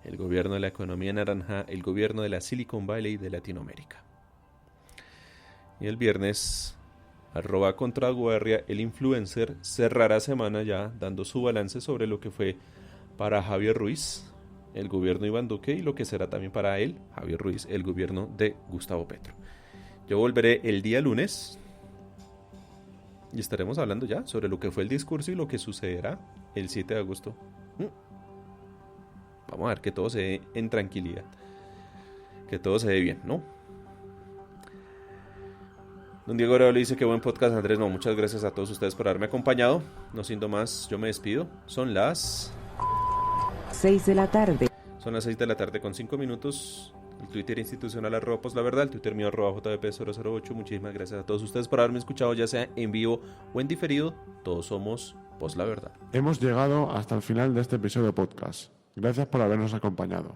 el gobierno de la economía naranja, el gobierno de la Silicon Valley de Latinoamérica. Y el viernes, @Contraguardia, el influencer, cerrará semana ya dando su balance sobre lo que fue para Javier Ruiz, el gobierno de Iván Duque, y lo que será también para él, Javier Ruiz, el gobierno de Gustavo Petro. Yo volveré el día lunes y estaremos hablando ya sobre lo que fue el discurso y lo que sucederá el 7 de agosto. Vamos a ver que todo se dé en tranquilidad, que todo se dé bien, ¿no? Don Diego Arevalo dice que buen podcast, Andrés. No, muchas gracias a todos ustedes por haberme acompañado. No siendo más, yo me despido. Son las 6 de la tarde. Son las 6 de la tarde con 5 minutos. El Twitter institucional @poslaverdad, el Twitter mío @jvp008. Muchísimas gracias a todos ustedes por haberme escuchado, ya sea en vivo o en diferido. Todos somos Pos la Verdad. Hemos llegado hasta el final de este episodio podcast. Gracias por habernos acompañado.